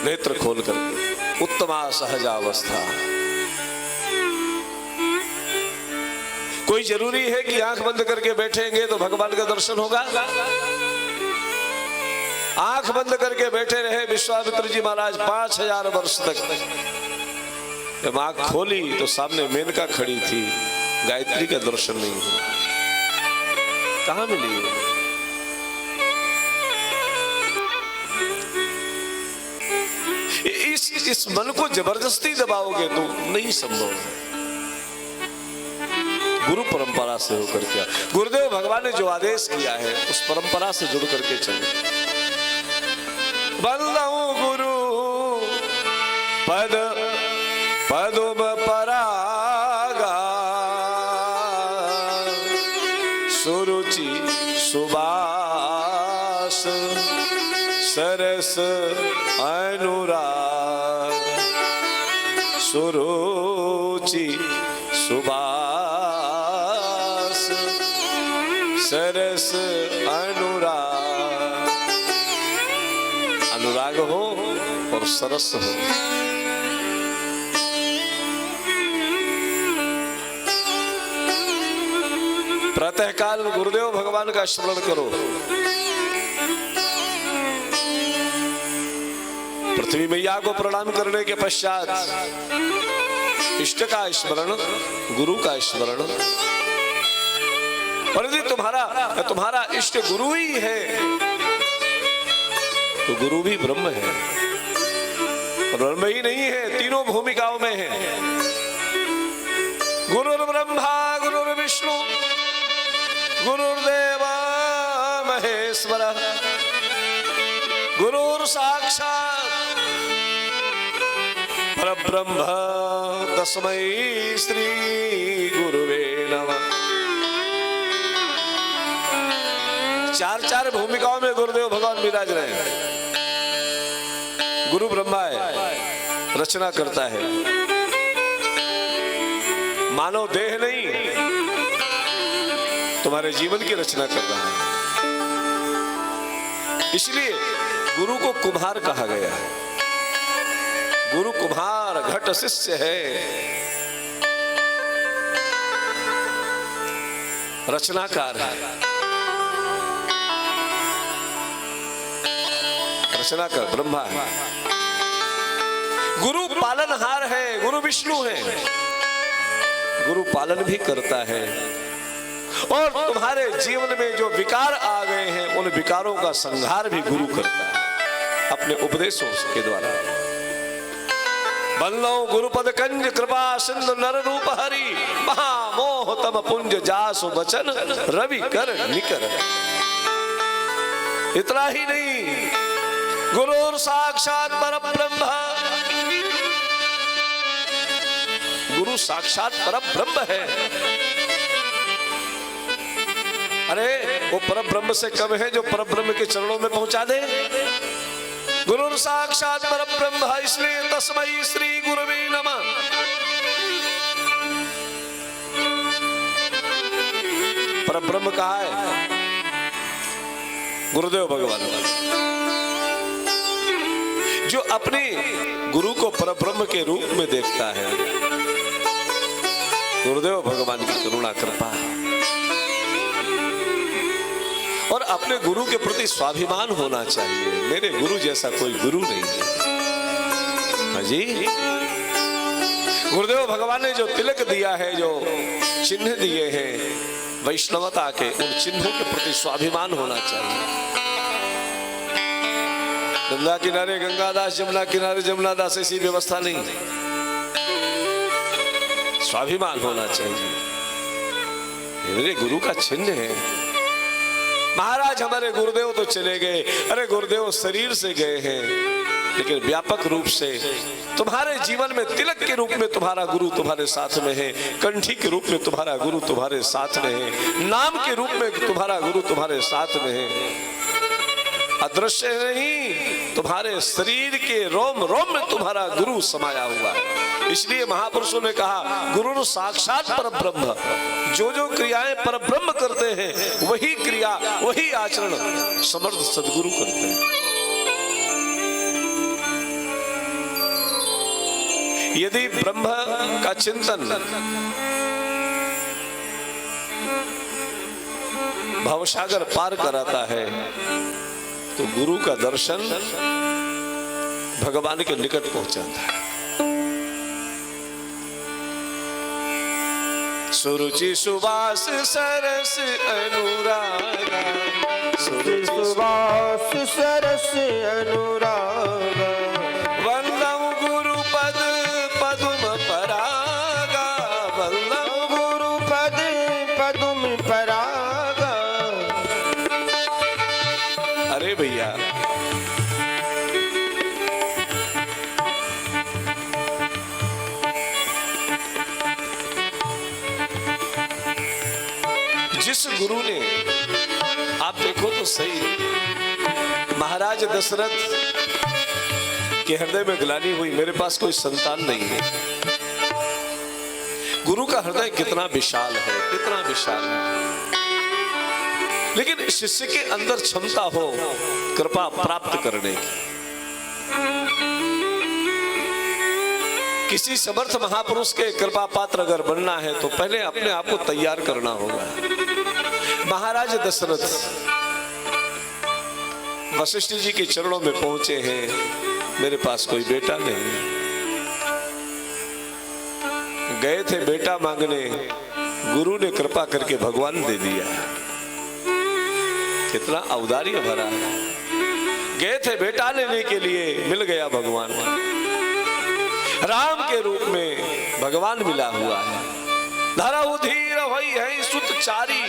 नेत्र खोल करके उत्तमा सहजावस्था। कोई जरूरी है कि आंख बंद करके बैठेंगे तो भगवान का दर्शन होगा? आंख बंद करके बैठे रहे विश्वामित्र जी महाराज 5000 वर्ष तक। जब आंख खोली तो सामने मेनका खड़ी थी, गायत्री का दर्शन नहीं हुआ। कहां मिली? इस मन को जबरदस्ती दबाओगे तो नहीं संभव है। गुरु परंपरा से होकर क्या, गुरुदेव भगवान ने जो आदेश किया है उस परंपरा से जुड़ करके चले। बंदऊ गुरु पद पदुम परागा, सुरुचि सुबास सरस अनुराग, सुरुचि सुबास सरस अनुराग। अनुराग हो और सरस हो। प्रातःकाल गुरुदेव भगवान का स्मरण करो। पृथ्वी मैया को प्रणाम करने के पश्चात इष्ट का स्मरण, गुरु का स्मरण। और यदि तुम्हारा इष्ट गुरु ही है तो गुरु भी ब्रह्म है। और ब्रह्म ही नहीं है, तीनों भूमिकाओं में है। गुरुर्ब्रह्मा गुरुर्विष्णु गुरुर्देव महेश्वर, गुरुर साक्षात परब्रह्म तस्मै श्री गुरुवे नमः। चार भूमिकाओं में गुरुदेव भगवान विराज रहे हैं। गुरु ब्रह्मा है, रचना करता है। मानव देह नहीं, तुम्हारे जीवन की रचना कर रहा है। इसलिए गुरु को कुम्हार कहा गया है। गुरु कुम्हार, घट शिष्य है, रचनाकार है। रचनाकार ब्रह्मा है। गुरु पालनहार है, गुरु विष्णु है। गुरु पालन भी करता है और तुम्हारे जीवन में जो विकार आ गए हैं उन विकारों का संहार भी गुरु करता है अपने उपदेशों के द्वारा। बल्लो गुरुपद कंज कृपा सिंधु नर रूप हरि, महामोह तम पुंज जासु बचन रवि कर निकर। इतना ही नहीं, गुरुर साक्षात परब्रह्म, गुरु साक्षात परब्रह्म है। अरे वो परब्रह्म से कम है जो परब्रह्म के चरणों में पहुंचा दे। गुरुर साक्षात परब्रह्म, इसलिए तस्मै श्री गुरुवे नमः। परब्रह्म कहा है? गुरुदेव भगवान। जो अपने गुरु को परब्रह्म के रूप में देखता है, गुरुदेव भगवान की करुणा कृपा है। और अपने गुरु के प्रति स्वाभिमान होना चाहिए। मेरे गुरु जैसा कोई गुरु नहीं है। हाँ जी, गुरुदेव भगवान ने जो तिलक दिया है, जो चिन्ह दिए हैं वैष्णवता के, उन चिन्हों के प्रति स्वाभिमान होना चाहिए। गंगा किनारे गंगादास, जमुना किनारे जमुनादास, ऐसी व्यवस्था नहीं है। स्वाभिमान होना चाहिए। ये मेरे गुरु का चिन्ह है। महाराज हमारे गुरुदेव तो चले गए, अरे गुरुदेव शरीर से गए हैं, लेकिन व्यापक रूप से तुम्हारे जीवन में तिलक के रूप में तुम्हारा गुरु तुम्हारे साथ में है, कंठी के रूप में तुम्हारा गुरु तुम्हारे साथ में है, नाम के रूप में तुम्हारा गुरु तुम्हारे साथ में है। अदृश्य नहीं, तुम्हारे शरीर के रोम रोम में तुम्हारा गुरु समाया हुआ है। इसलिए महापुरुषों ने कहा, गुरु साक्षात परब्रह्म। जो जो क्रियाएं परब्रह्म करते हैं, वही क्रिया वही आचरण समर्थ सदगुरु करते हैं। यदि ब्रह्म का चिंतन भवसागर पार कराता है, तो गुरु का दर्शन भगवान के निकट पहुंचाता है। सुरुचि सुवास सरस अनुरागा, सुरुचि सुवास सरस अनुरागा, वंदम गुरु पद पदुम परागा, वंदम गुरु पद पदुम परागा। अरे भैया, जिस गुरु ने, आप देखो तो सही, महाराज दशरथ के हृदय में ग्लानि हुई, मेरे पास कोई संतान नहीं है। गुरु का हृदय कितना विशाल है, कितना विशाल है। लेकिन शिष्य के अंदर क्षमता हो कृपा प्राप्त करने की। किसी समर्थ महापुरुष के कृपा पात्र अगर बनना है, तो पहले अपने आप को तैयार करना होगा। महाराज दशरथ वशिष्ठ जी के चरणों में पहुंचे हैं, मेरे पास कोई बेटा नहीं। गए थे बेटा मांगने, गुरु ने कृपा करके भगवान दे दिया। कितना औदार्य भरा है। गए थे बेटा लेने के लिए, मिल गया भगवान। राम के रूप में भगवान मिला हुआ है। धरहु धीर होई है सुत चारी,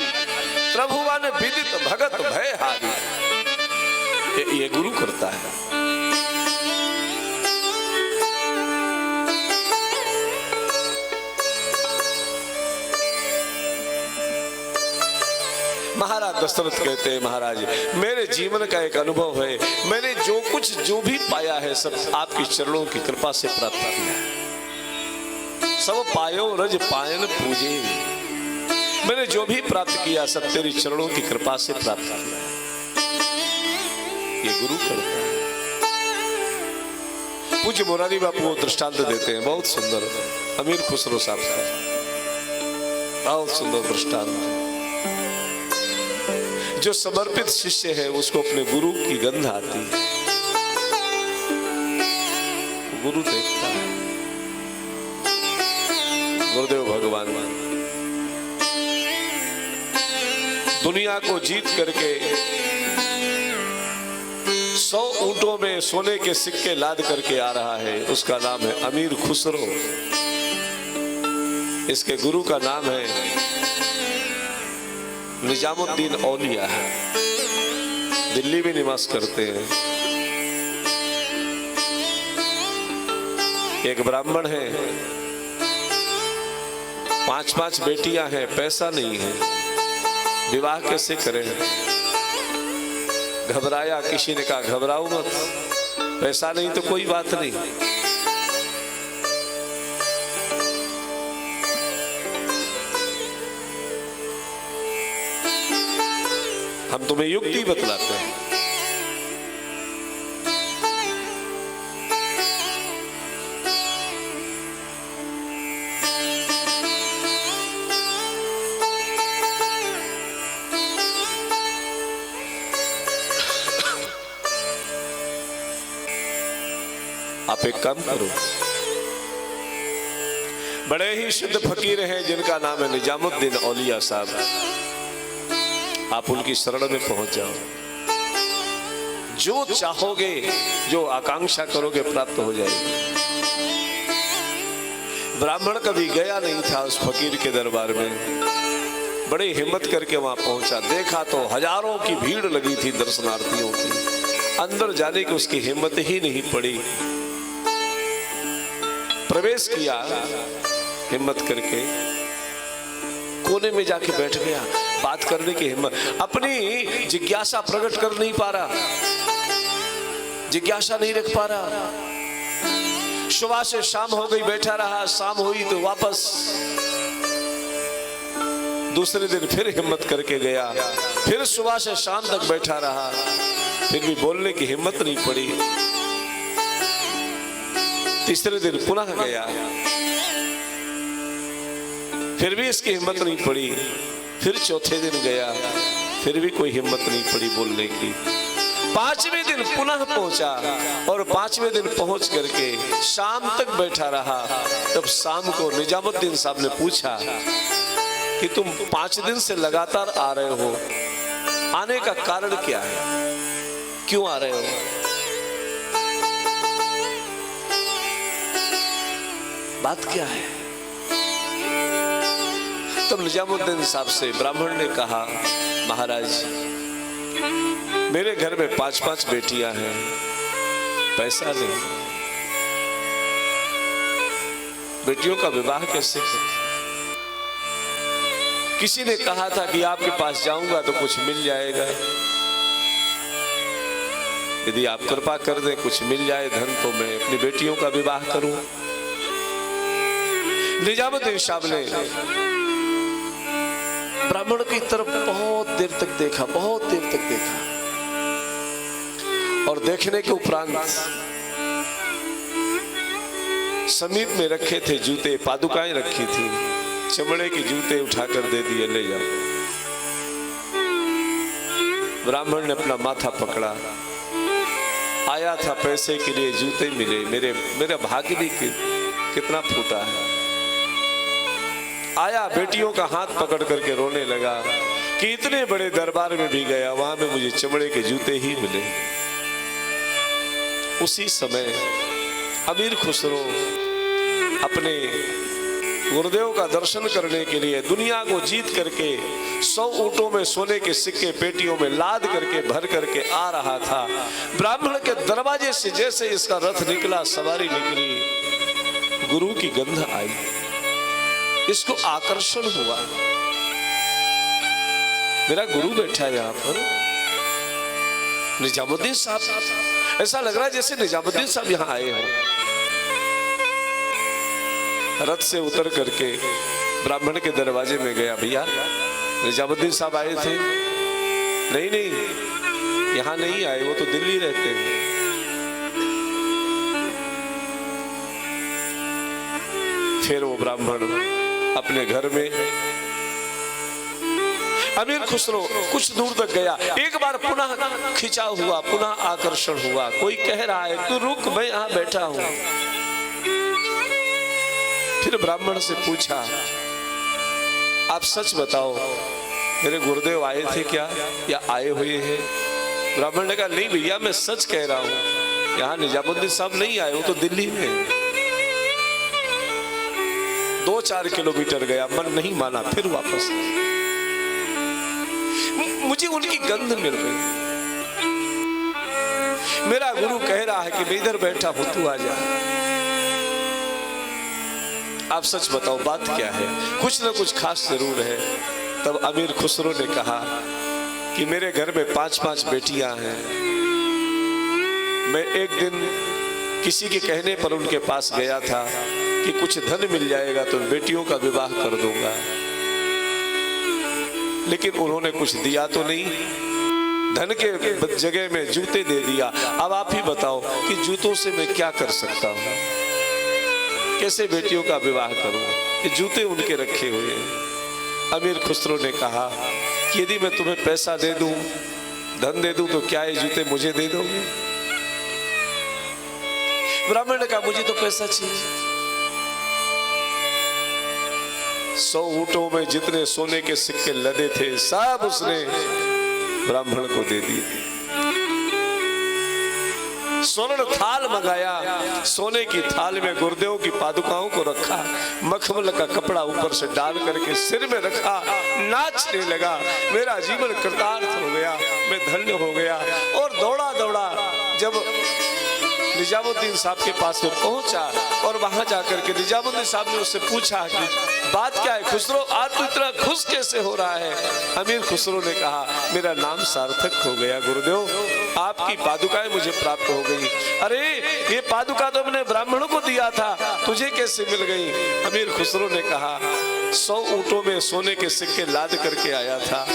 प्रभुवन विदित भगत भय हारी। ये गुरु करता है। महाराज दशरथ कहते हैं, महाराज मेरे जीवन का एक अनुभव है, मैंने जो कुछ जो भी पाया है सब आपकी चरणों की कृपा से प्राप्त किया। सब पायो रज पायन पूजे, मैंने जो भी प्राप्त किया सब तेरी चरणों की कृपा से प्राप्त किया। ये गुरु करता है। पूज्य मोरारी बापू वो दृष्टांत देते हैं, बहुत सुंदर, अमीर खुसरो साहब का बहुत सुंदर दृष्टांत। जो समर्पित शिष्य है उसको अपने गुरु की गंध आती है, गुरु देखता है। गुरुदेव भगवान दुनिया को जीत करके 100 ऊंटों में सोने के सिक्के लाद करके आ रहा है, उसका नाम है अमीर खुसरो। इसके गुरु का नाम है निजामुद्दीन औलिया, दिल्ली में निवास करते हैं। एक ब्राह्मण है, 5-5 बेटियां हैं, पैसा नहीं है, विवाह कैसे करें? घबराया, किसी ने कहा घबराओ मत, पैसा नहीं तो कोई बात नहीं, हम तुम्हें युक्ति बतलाते हैं। आप एक काम करो, बड़े ही शुद्ध फकीर हैं जिनका नाम है निजामुद्दीन औलिया साहब, आप उनकी शरण में पहुंच जाओ। जो चाहोगे, जो आकांक्षा करोगे प्राप्त हो जाएगी। ब्राह्मण कभी गया नहीं था उस फकीर के दरबार में, बड़ी हिम्मत करके वहां पहुंचा। देखा तो हजारों की भीड़ लगी थी दर्शनार्थियों की, अंदर जाने की उसकी हिम्मत ही नहीं पड़ी। प्रवेश किया हिम्मत करके, कोने में जाके बैठ गया। बात करने की हिम्मत, अपनी जिज्ञासा प्रकट कर नहीं पा रहा, जिज्ञासा नहीं रख पा रहा। सुबह से शाम हो गई, बैठा रहा, शाम हुई तो वापस। दूसरे दिन फिर हिम्मत करके गया, फिर सुबह से शाम तक बैठा रहा, फिर भी बोलने की हिम्मत नहीं पड़ी। तीसरे दिन पुनः गया, फिर भी इसकी हिम्मत नहीं पड़ी। फिर चौथे दिन गया, फिर भी कोई हिम्मत नहीं पड़ी बोलने की। पांचवें दिन पुनः पहुंचा और पांचवें दिन पहुंच करके शाम तक बैठा रहा। तब शाम को निजामुद्दीन साहब ने पूछा कि तुम 5 दिन से लगातार आ रहे हो, आने का कारण क्या है, क्यों आ रहे हो? बात क्या है? तब निजामुद्दीन साहब से ब्राह्मण ने कहा, महाराज मेरे घर में 5-5 बेटियां हैं, पैसा नहीं, बेटियों का विवाह कैसे करें? किसी ने कहा था कि आपके पास जाऊंगा तो कुछ मिल जाएगा, यदि आप कृपा कर दें कुछ मिल जाए धन तो मैं अपनी बेटियों का विवाह करूं। निजामुद्दीन साहब ने ब्राह्मण की तरफ बहुत देर तक देखा, बहुत देर तक देखा, और देखने के उपरांत समीप में रखे थे जूते, पादुकाएं रखी थी, चमड़े के जूते उठाकर दे दिए, ले जाओ। ब्राह्मण ने अपना माथा पकड़ा, आया था पैसे के लिए, जूते मिले, मेरा भाग्य भी कितना फूटा है। आया, बेटियों का हाथ पकड़ करके रोने लगा कि इतने बड़े दरबार में भी गया, वहां में मुझे चमड़े के जूते ही मिले। उसी समय अमीर खुसरो अपने गुरुदेव का दर्शन करने के लिए दुनिया को जीत करके 100 ऊंटों में सोने के सिक्के पेटियों में लाद करके भर करके आ रहा था। ब्राह्मण के दरवाजे से जैसे इसका रथ निकला, सवारी निकली, गुरु की गंध आई, इसको आकर्षण हुआ, मेरा गुरु बैठा है यहां पर, निजामुद्दीन साहब। ऐसा लग रहा है जैसे निजामुद्दीन साहब यहां आए हो। रथ से उतर करके ब्राह्मण के दरवाजे में गया, भैया निजामुद्दीन साहब आए थे? नहीं नहीं, यहां नहीं आए, वो तो दिल्ली रहते हैं। फिर वो ब्राह्मण अपने घर में, अमीर खुसरो कुछ दूर तक गया, एक बार पुनः खिंचा हुआ, पुनः आकर्षण हुआ। कोई कह रहा है तू रुक, मैं यहां बैठा हूं। फिर ब्राह्मण से पूछा, आप सच बताओ, मेरे गुरुदेव आए थे क्या या आए हुए हैं? ब्राह्मण ने कहा, नहीं भैया मैं सच कह रहा हूं, यहां निजामुद्दीन साहब नहीं आए, वो तो दिल्ली में। 2-4 किलोमीटर गया, मन नहीं माना, फिर वापस। मुझे उनकी गंध मिल रही, मेरा गुरु कह रहा है कि मैं इधर बैठा हूं, तू आ जा। आप सच बताओ बात क्या है, कुछ ना कुछ खास जरूर है। तब अमीर खुसरो ने कहा कि मेरे घर में 5-5 बेटियां हैं, मैं एक दिन किसी के कहने पर उनके पास गया था कि कुछ धन मिल जाएगा तो बेटियों का विवाह कर दूंगा, लेकिन उन्होंने कुछ दिया तो नहीं, धन के जगह में जूते दे दिया। अब आप ही बताओ कि जूतों से मैं क्या कर सकता हूँ, कैसे बेटियों का विवाह करूं? ये जूते उनके रखे हुए हैं। अमीर खुसरो ने कहा कि यदि मैं तुम्हें पैसा दे दूं, धन दे दूं, तो क्या ये जूते मुझे दे दोगे? ब्राह्मण ने कहा मुझे तो पैसा चाहिए। 100 ऊंटों में जितने सोने के सिक्के लदे थे सब उसने ब्राह्मण को दे दिए। स्वर्ण थाल मंगाया, सोने की थाल में गुरुदेव की पादुकाओं को रखा, मखमल का कपड़ा ऊपर से डाल करके सिर में रखा, नाचने लगा। मेरा जीवन कृतार्थ हो गया, मैं धन्य हो गया। और दौड़ा दौड़ा जब निजामुद्दीन साहब के पास में पहुंचा और वहां जाकर के निजामुद्दीन साहब ने उससे पूछा कि बात क्या है खुसरो, आज तो इतना खुश कैसे हो रहा है? अमीर खुसरो ने कहा मेरा नाम सार्थक हो गया गुरुदेव, आपकी पादुकाएं मुझे प्राप्त हो गई। अरे ये पादुका तो मैंने ब्राह्मणों को दिया था, तुझे कैसे मिल गई? अमीर खुसरो ने कहा 100 ऊंटों में सोने के सिक्के लाद करके आया था,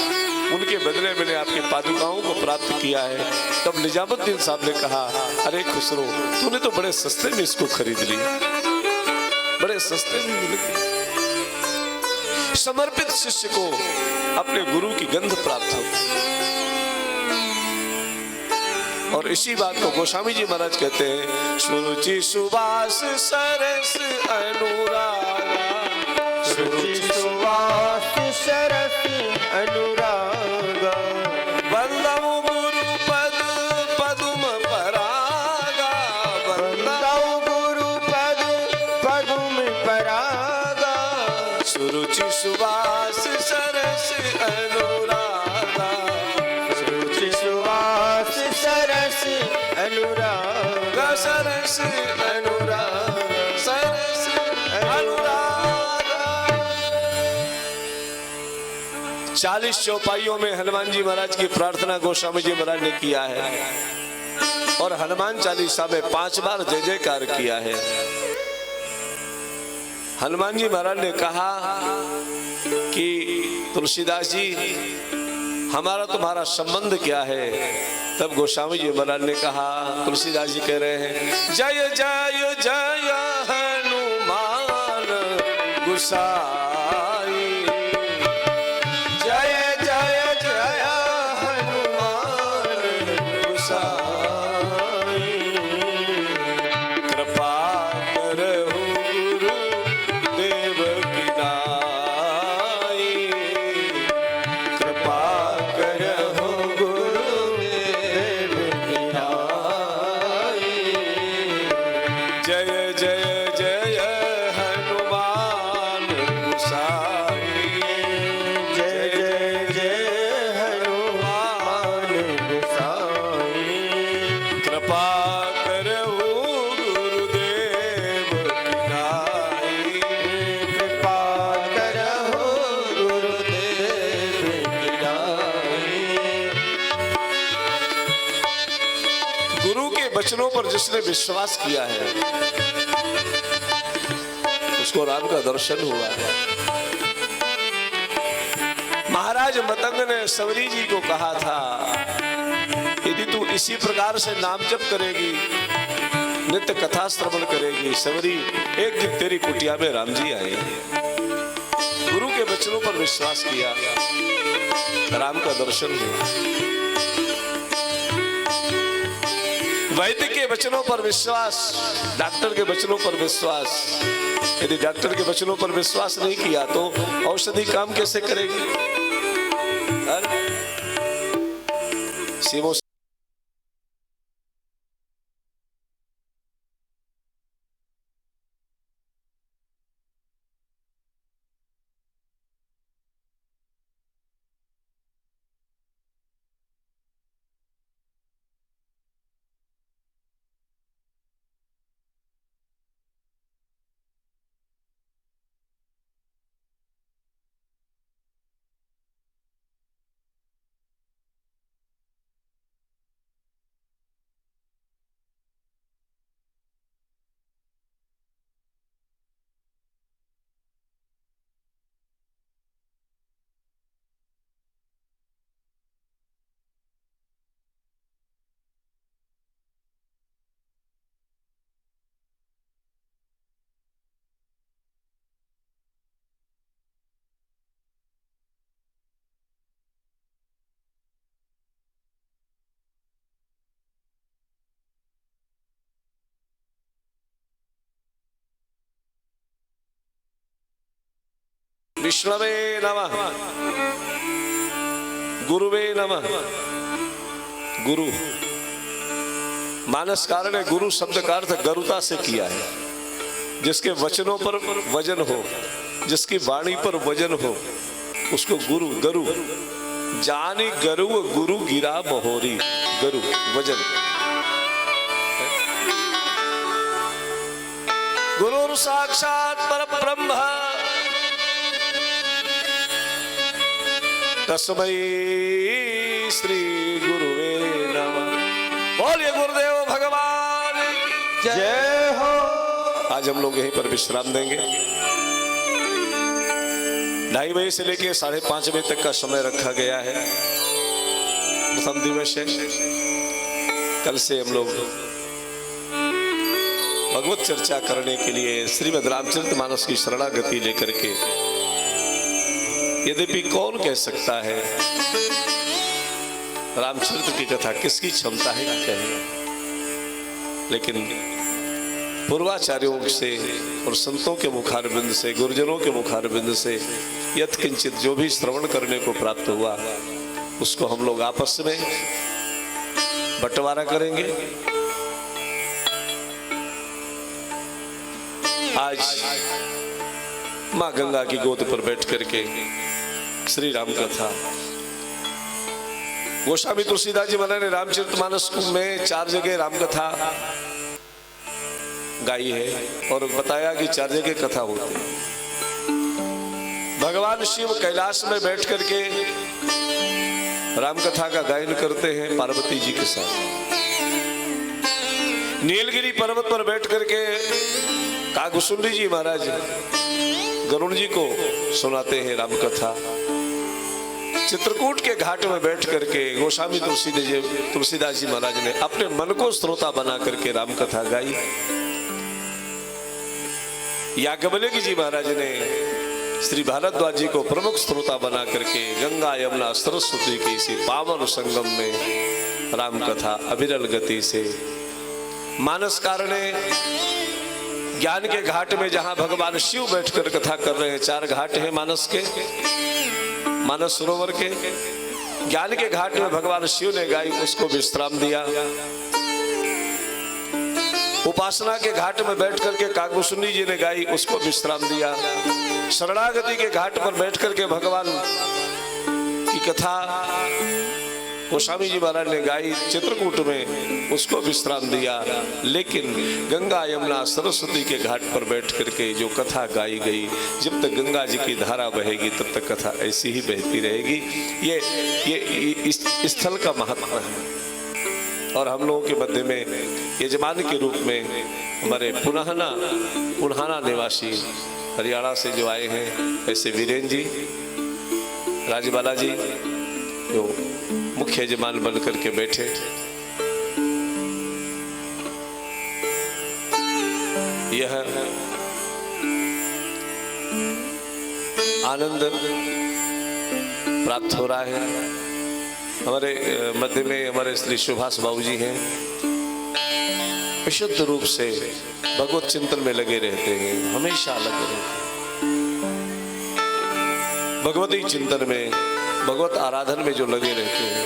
उनके बदले मैंने आपकी पादुकाओं को प्राप्त किया है। तब निजामुद्दीन साहब ने कहा अरे खुसरो, तूने तो बड़े सस्ते में इसको खरीद लिया, बड़े सस्ते में मिल गई। समर्पित शिष्य को अपने गुरु की गंध प्राप्त होती। और इसी बात को गोस्वामी जी महाराज कहते हैं, सुरुचि सुवास सरस अनुरागा, सुरुचि सुवास सरस अनुरागा, बंदव गुरु पद पदुम परागा, बंदव गुरु पद पदुम परागा, सुरुचि सुवास सरस अनुरागा, सुरुचि सुवास सरस अनुरागा, सरस अनुराग, सरस अनुराग। 40 चौपाइयों में हनुमान जी महाराज की प्रार्थना गोस्वामी जी महाराज ने किया है और हनुमान चालीसा में 5 बार जय जयकार किया है। हनुमान जी महाराज ने कहा कि तुलसीदास जी हमारा तुम्हारा संबंध क्या है? तब गोस्वामी जी महाराज ने कहा, तुलसीदास जी कह रहे हैं, जय जय जय हनुमान गुसाई, जय जय जय हनुमान गुसाई, कृपा करहु गुरु देव की नाई, कृपा करहु जय जय जय हनुमान गुसाई, जय जय जय हनुमान गुसाई, कृपा करहु गुरुदेव की नाई, कृपा करहु गुरुदेव की नाई। गुरु के वचनों पर जिसने विश्वास किया है उसको राम का दर्शन हुआ है। महाराज मतंग ने सवरी जी को कहा था, यदि तू इसी प्रकार से नाम जप करेगी, नित्य कथा श्रवण करेगी, सवरी एक दिन तेरी कुटिया में राम जी आएंगे। गुरु के वचनों पर विश्वास किया, राम का दर्शन हुआ। वैद्य के वचनों पर विश्वास, डॉक्टर के वचनों पर विश्वास। यदि डॉक्टर के वचनों पर विश्वास नहीं किया तो औषधि काम कैसे करेगी? शिवो विष्णवे नमः, गुरुवे नमः। गुरु मानस कारण ने गुरु शब्द का अर्थ गरुता से किया है, जिसके वचनों पर वजन हो, जिसकी वाणी पर वजन हो, उसको गुरु। गरु जानी गरु गुरु गिरा बहोरी, गरु वजन। गुरु साक्षात परब्रह्म तस्मै श्री गुरुवे नमः। बोलिए गुरुदेव भगवान की जय हो। आज हम लोग यहीं पर विश्राम देंगे। 2:30 बजे से लेकर 5:30 बजे तक का समय रखा गया है। प्रथम दिवस है। कल से हम लोग भगवत चर्चा करने के लिए श्रीमद् रामचरितमानस की शरणागति लेकर के, यद्यपि कौन कह सकता है रामचरित्र की कथा किसकी क्षमता है कि कहे, लेकिन पूर्वाचार्यों से और संतों के मुखारबिंद से, गुरुजनों के मुखारबिंद से यत्किंचित जो भी श्रवण करने को प्राप्त हुआ, उसको हम लोग आपस में बंटवारा करेंगे। आज माँ गंगा की गोद पर बैठ करके श्री राम कथा, गोस्वामी तुलसीदास जी महाराज ने रामचरितमानस में 4 जगह राम कथा गाई है और बताया कि 4 जगह कथा होती है। भगवान शिव कैलाश में बैठ करके राम कथा का गायन करते हैं पार्वती जी के साथ। नीलगिरी पर्वत पर बैठ करके कागभूषुंडी जी महाराज गरुड़ जी को सुनाते हैं राम कथा। चित्रकूट के घाट में बैठ करके गोस्वामी तुलसीदास जी महाराज ने अपने मन को श्रोता बना करके राम कथा गाई। याज्ञवल्क्य जी महाराज ने श्री भारद्वाज जी को प्रमुख श्रोता बना करके गंगा यमुना सरस्वती के इसी पावन संगम में राम कथा अविरल गति से, मानसकार ने ज्ञान के घाट में जहां भगवान शिव बैठकर कथा कर रहे हैं, 4 घाट हैं मानस के, मानस सरोवर के। ज्ञान के घाट में भगवान शिव ने गाई, उसको विश्राम दिया। उपासना के घाट में बैठ करके कागभूषुंडी जी ने गाई, उसको विश्राम दिया। शरणागति के घाट पर बैठ करके भगवान की कथा गोस्वामी जी महाराज ने गाई चित्रकूट में, उसको विश्राम दिया। लेकिन गंगा यमुना सरस्वती के घाट पर बैठ करके जो कथा गाई गई, जब तक गंगा जी की धारा बहेगी तब तक कथा ऐसी ही बहती रहेगी। ये इस स्थल का महत्व है। और हम लोगों के मध्य में यजमान के रूप में हमारे पुन्हाना निवासी हरियाणा से जो आए हैं, ऐसे वीरेंद्र जी, राजबाला जी जो मुख्य यजमान बन करके बैठे। यह आनंद प्राप्त हो रहा है। हमारे मध्य में हमारे श्री सुभाष बाबू जी हैं, विशुद्ध रूप से भगवत चिंतन में लगे रहते हैं, हमेशा लगे रहते हैं। भगवती चिंतन में, भगवत आराधन में जो लगे रहते हैं,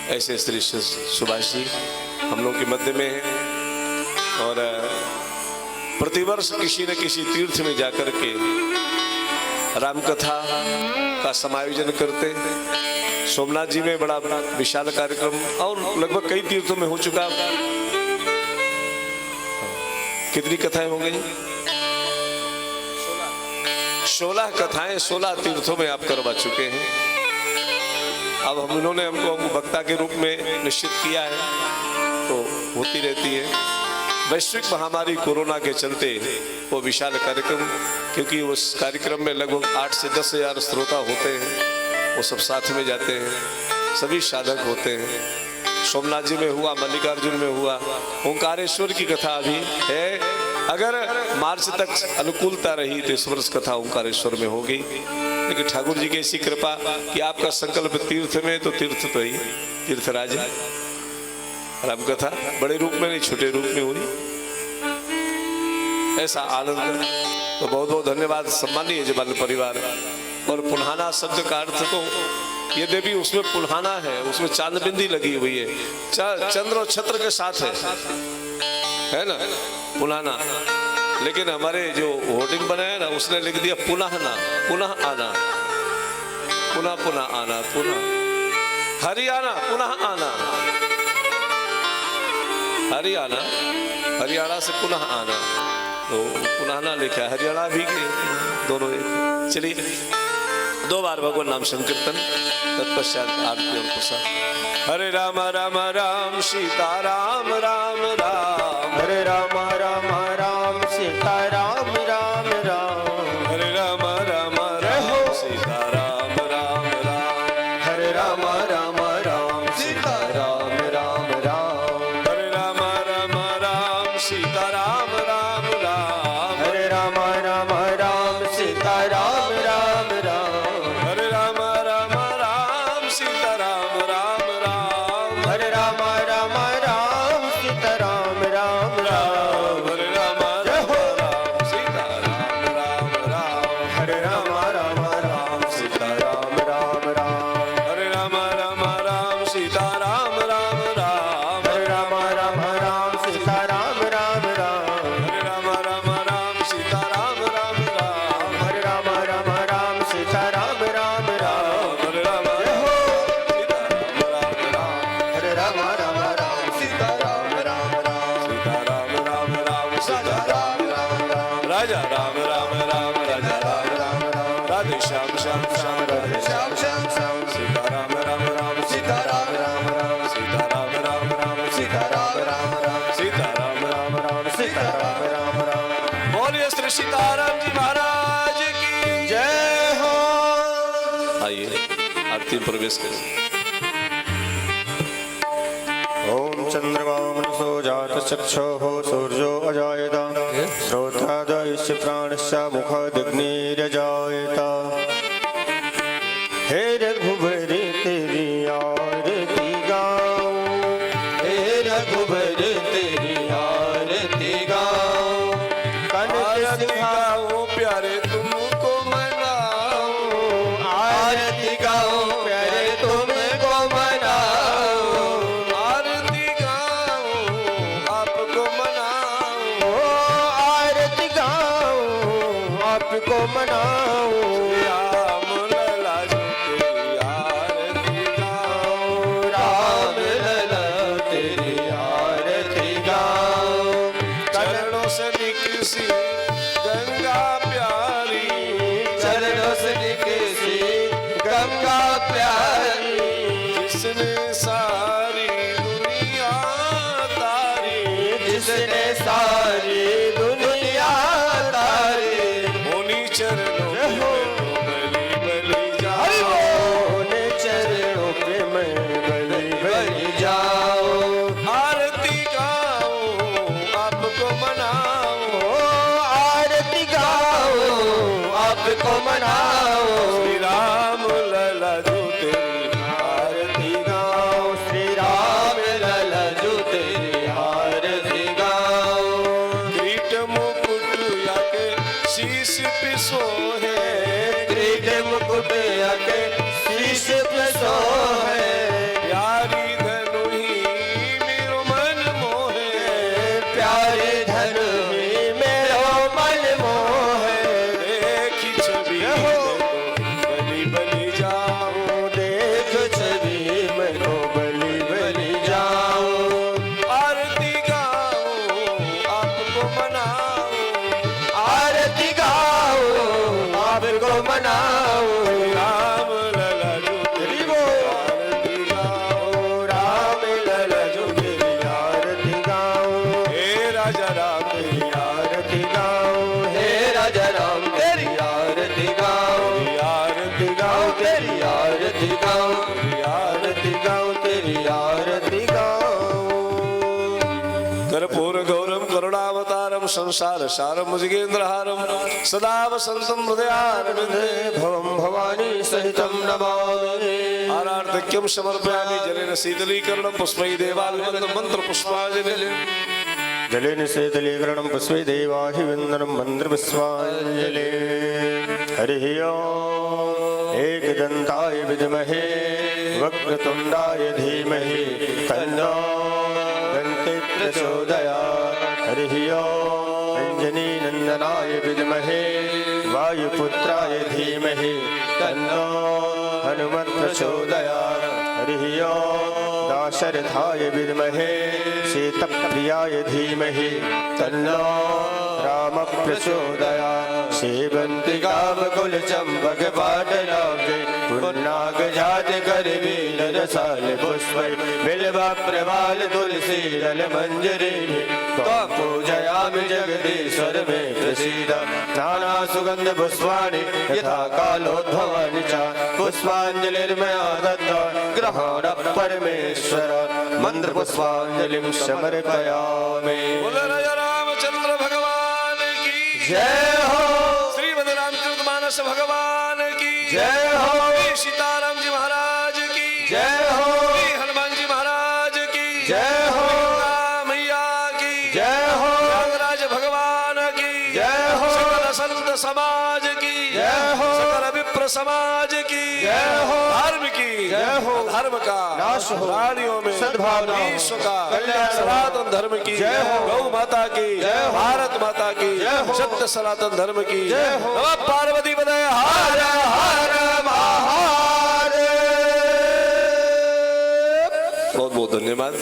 ऐसे श्री सुभाष जी हम लोग के मध्य में हैं। और प्रतिवर्ष किसी न किसी तीर्थ में जाकर के रामकथा का समायोजन करते। सोमनाथ जी में बड़ा विशाल कार्यक्रम और लगभग कई तीर्थों में हो चुका। कितनी कथाएं हो गई? 16 कथाएं 16 तीर्थों में आप करवा चुके हैं। अब उन्होंने हमको वक्ता के रूप में निश्चित किया है, तो होती रहती है। वैश्विक महामारी कोरोना के चलते वो विशाल कार्यक्रम, क्योंकि उस कार्यक्रम में लगभग 8 से 10 हजार श्रोता होते हैं, वो सब साथ में जाते हैं, सभी साधक होते हैं। सोमनाथ जी में हुआ, मल्लिकार्जुन में हुआ, ओंकारेश्वर की कथा अभी है। अगर मार्च तक अनुकूलता रही तो इस वर्ष कथा ओंकारेश्वर में होगी। लेकिन ठाकुर जी की ऐसी कृपा कि आपका संकल्प तीर्थ में, तो तीर्थ तो ही तीर्थराज राम कथा बड़े रूप में नहीं, छोटे रूप में हुई। ऐसा आनंद। तो बहुत बहुत धन्यवाद सम्मानीय यजमान परिवार। और पुन्हाना शब्द का अर्थ तो यद्यपि उसमें पुन्हाना है, उसमें चांदबिंदी लगी हुई है, चंद्र और छत्र के साथ है ना पुन्हाना। लेकिन हमारे जो होर्डिंग बनाया ना उसने लिख दिया पुनःना, पुनः आना, पुनः पुनः आना, पुनः हरियाणा, पुनः आना, हरियाणा, हरियाणा से पुनः आना, तो पुनःना लिखा है, हरियाणा भी दोनों एक। चलिए 2 बार भगवान नाम संकीर्तन, तत्पश्चात आरती और प्रसाद। हरे राम राम राम सीता राम राम राम, हरे राम राम राम सीता राम राम राम, हरे राम राम राम सीता राम राम राम, हरे राम राम राम सीता राम राम राम, हरे राम राम राम सीता राम राम राम, हरे राम राम राम सीता राम राम राम, हरे राम राम राम सीता राम राम राम, हरे राम राम राम सीता राम राम राम, हरे राम राम राम सीता राम राम राम, हरे राम राम राम सीता राम राम राम, हरे राम राम राम सीता राम राम राम, हरे राम राम राम सीता राम राम राम, हरे राम राम राम सीता राम राम राम, हरे राम राम राम सीता राम राम राम, हरे राम सीता राम राम राम, हरे राम राम राम सीता राम राम राम, सीता राम राम राम सीता राम राम राम, राजा राम राम राम राजा राम राम राम, राधे श्याम श्याम श्याम राधे श्याम श्याम श्याम सीता राम राम राम सीता राम राम राम, सीता राम राम राम सीता राम राम राम, सीता राम राम राम सीता राम राम राम। बोलिए श्री सीताराम जी महाराज की जय हो। आइए आरती में प्रवेश करें। ओम चंद्रमा मनसो जात चक्षुः सूर्यो अजायत श्रोत्रादयस्य प्राणस्य मुखादग्निरजायत। हे रघुबर तेरी आरती गाऊं, हे रघुबर तेरी आरती गाऊं, कनक गाओ प्यारे तुमको मनाऊं, आरती गाऊं प्यारे तुमको मनाऊं, आरती गाऊं आपको मनाऊं, ओ आरती गाऊं आपको मनाऊं, राम लला जो तेरी आरती गाऊं, राम लला तेरी आरती गाऊं, चरणों से निकसी गंगा प्यारी, चरणों से निकसी गंगा प्यारी, जिसने सारी दुनिया तारी, जिसने सारी दुनिया तारी, उन्हीं चरणों में बलि बलि हरि जाओ, बोल चरणों पे मैं बलि बलि जाऊं, आरती गाऊं आपको मनाऊं, ओ आरती गाऊं आपको मनाऊं, श्री राम लला जो तेरी आरती गाऊं श्री राम लला जो तेरी आरती गाऊं, किरीट मुकुट या के शीश पे सोहे, किरीट मुकुट आके शीश पे सोहे, प्यारी धनु ही मेरो मन मोहे, प्यारे धन में मेरो मन मोहे, देखी छवि बलि बलि जाऊं, देख छवि मैं तो बलि बलि जाऊं, आरती गाऊं आपको मनाऊं, आरती गाऊं आपको मनाऊं, राम लला जो तेरी आरती गाऊं, राम लला जो तेरी आरती गाऊं, हे राजा राम तेरी आरती गाऊं, हे राजा राम तेरी आरती गाऊं, आरती गाऊं तेरी आरती गाऊं, आरती गाऊं तेरी आरती गाऊं। कर्पूर गौरम करुणावतारम संसार सारम मुजगेन्द्रहारम सदा वसंतम हृदयारविंदे भवं भवानी सहितं नमामि, आरार्धक्यम समर्पयामि जलेन शीतलीकरणं पुष्पै देवालवन्दं मंत्र पुष्पांजलि जलेन शीतलीकरणं पुष्पे देवाहिवन्दनं मन्त्रपुष्पाञ्जलि हरिः ओम् एकदन्ताय विद्महे वक्रतुण्डाय धीमहि तन्नो दन्ति प्रचोदयात् हरिः ओम् अञ्जनीनन्दनाय विद्महे वायुपुत्राय धीमहि तन्नो हनुमत् प्रचोदयात् हरिः ओम् दाशरथाय विद्महे सीतप्रियाय धीमहि तन्नो राम प्रचोदयात् सेवन्ति कामकुल चम्पक पाटलाब्जे पुन्नाग जात कर वीर रसाल पुष्प बिल्व प्रवाल तुलसी दल मंजरी त्वां पूजयामि जगदीश्वर मे प्रसीद नाना सुगंध पुष्पाणि यथा कालोद्भवानि च पुष्पाञ्जलिर्मया दत्ता ग्रहाण परमेश्वर मंत्र पुष्पाञ्जलिं समर्पयामि। बोलो राजा रामचंद्र भगवान की जय हो श्रीमद् रामचरितमानस भगवान की जय हो श्री सीताराम जी महाराज की जय हो श्री हनुमान जी महाराज की जय हो मैया की जय हो नागराज भगवान की जय हो सकल संत समाज की जय हो सकल विप्र समाज की जय हो धर्म की जय हो धर्म का नाश हो प्राणियों में सद्भावना हो विश्व का कल्याण हो सनातन धर्म की जय हो गौ माता की जय हो भारत माता की जय हो सत्य सनातन धर्म की जय हो नमः पार्वती पदे हर हर महादेव। बहुत बहुत धन्यवाद।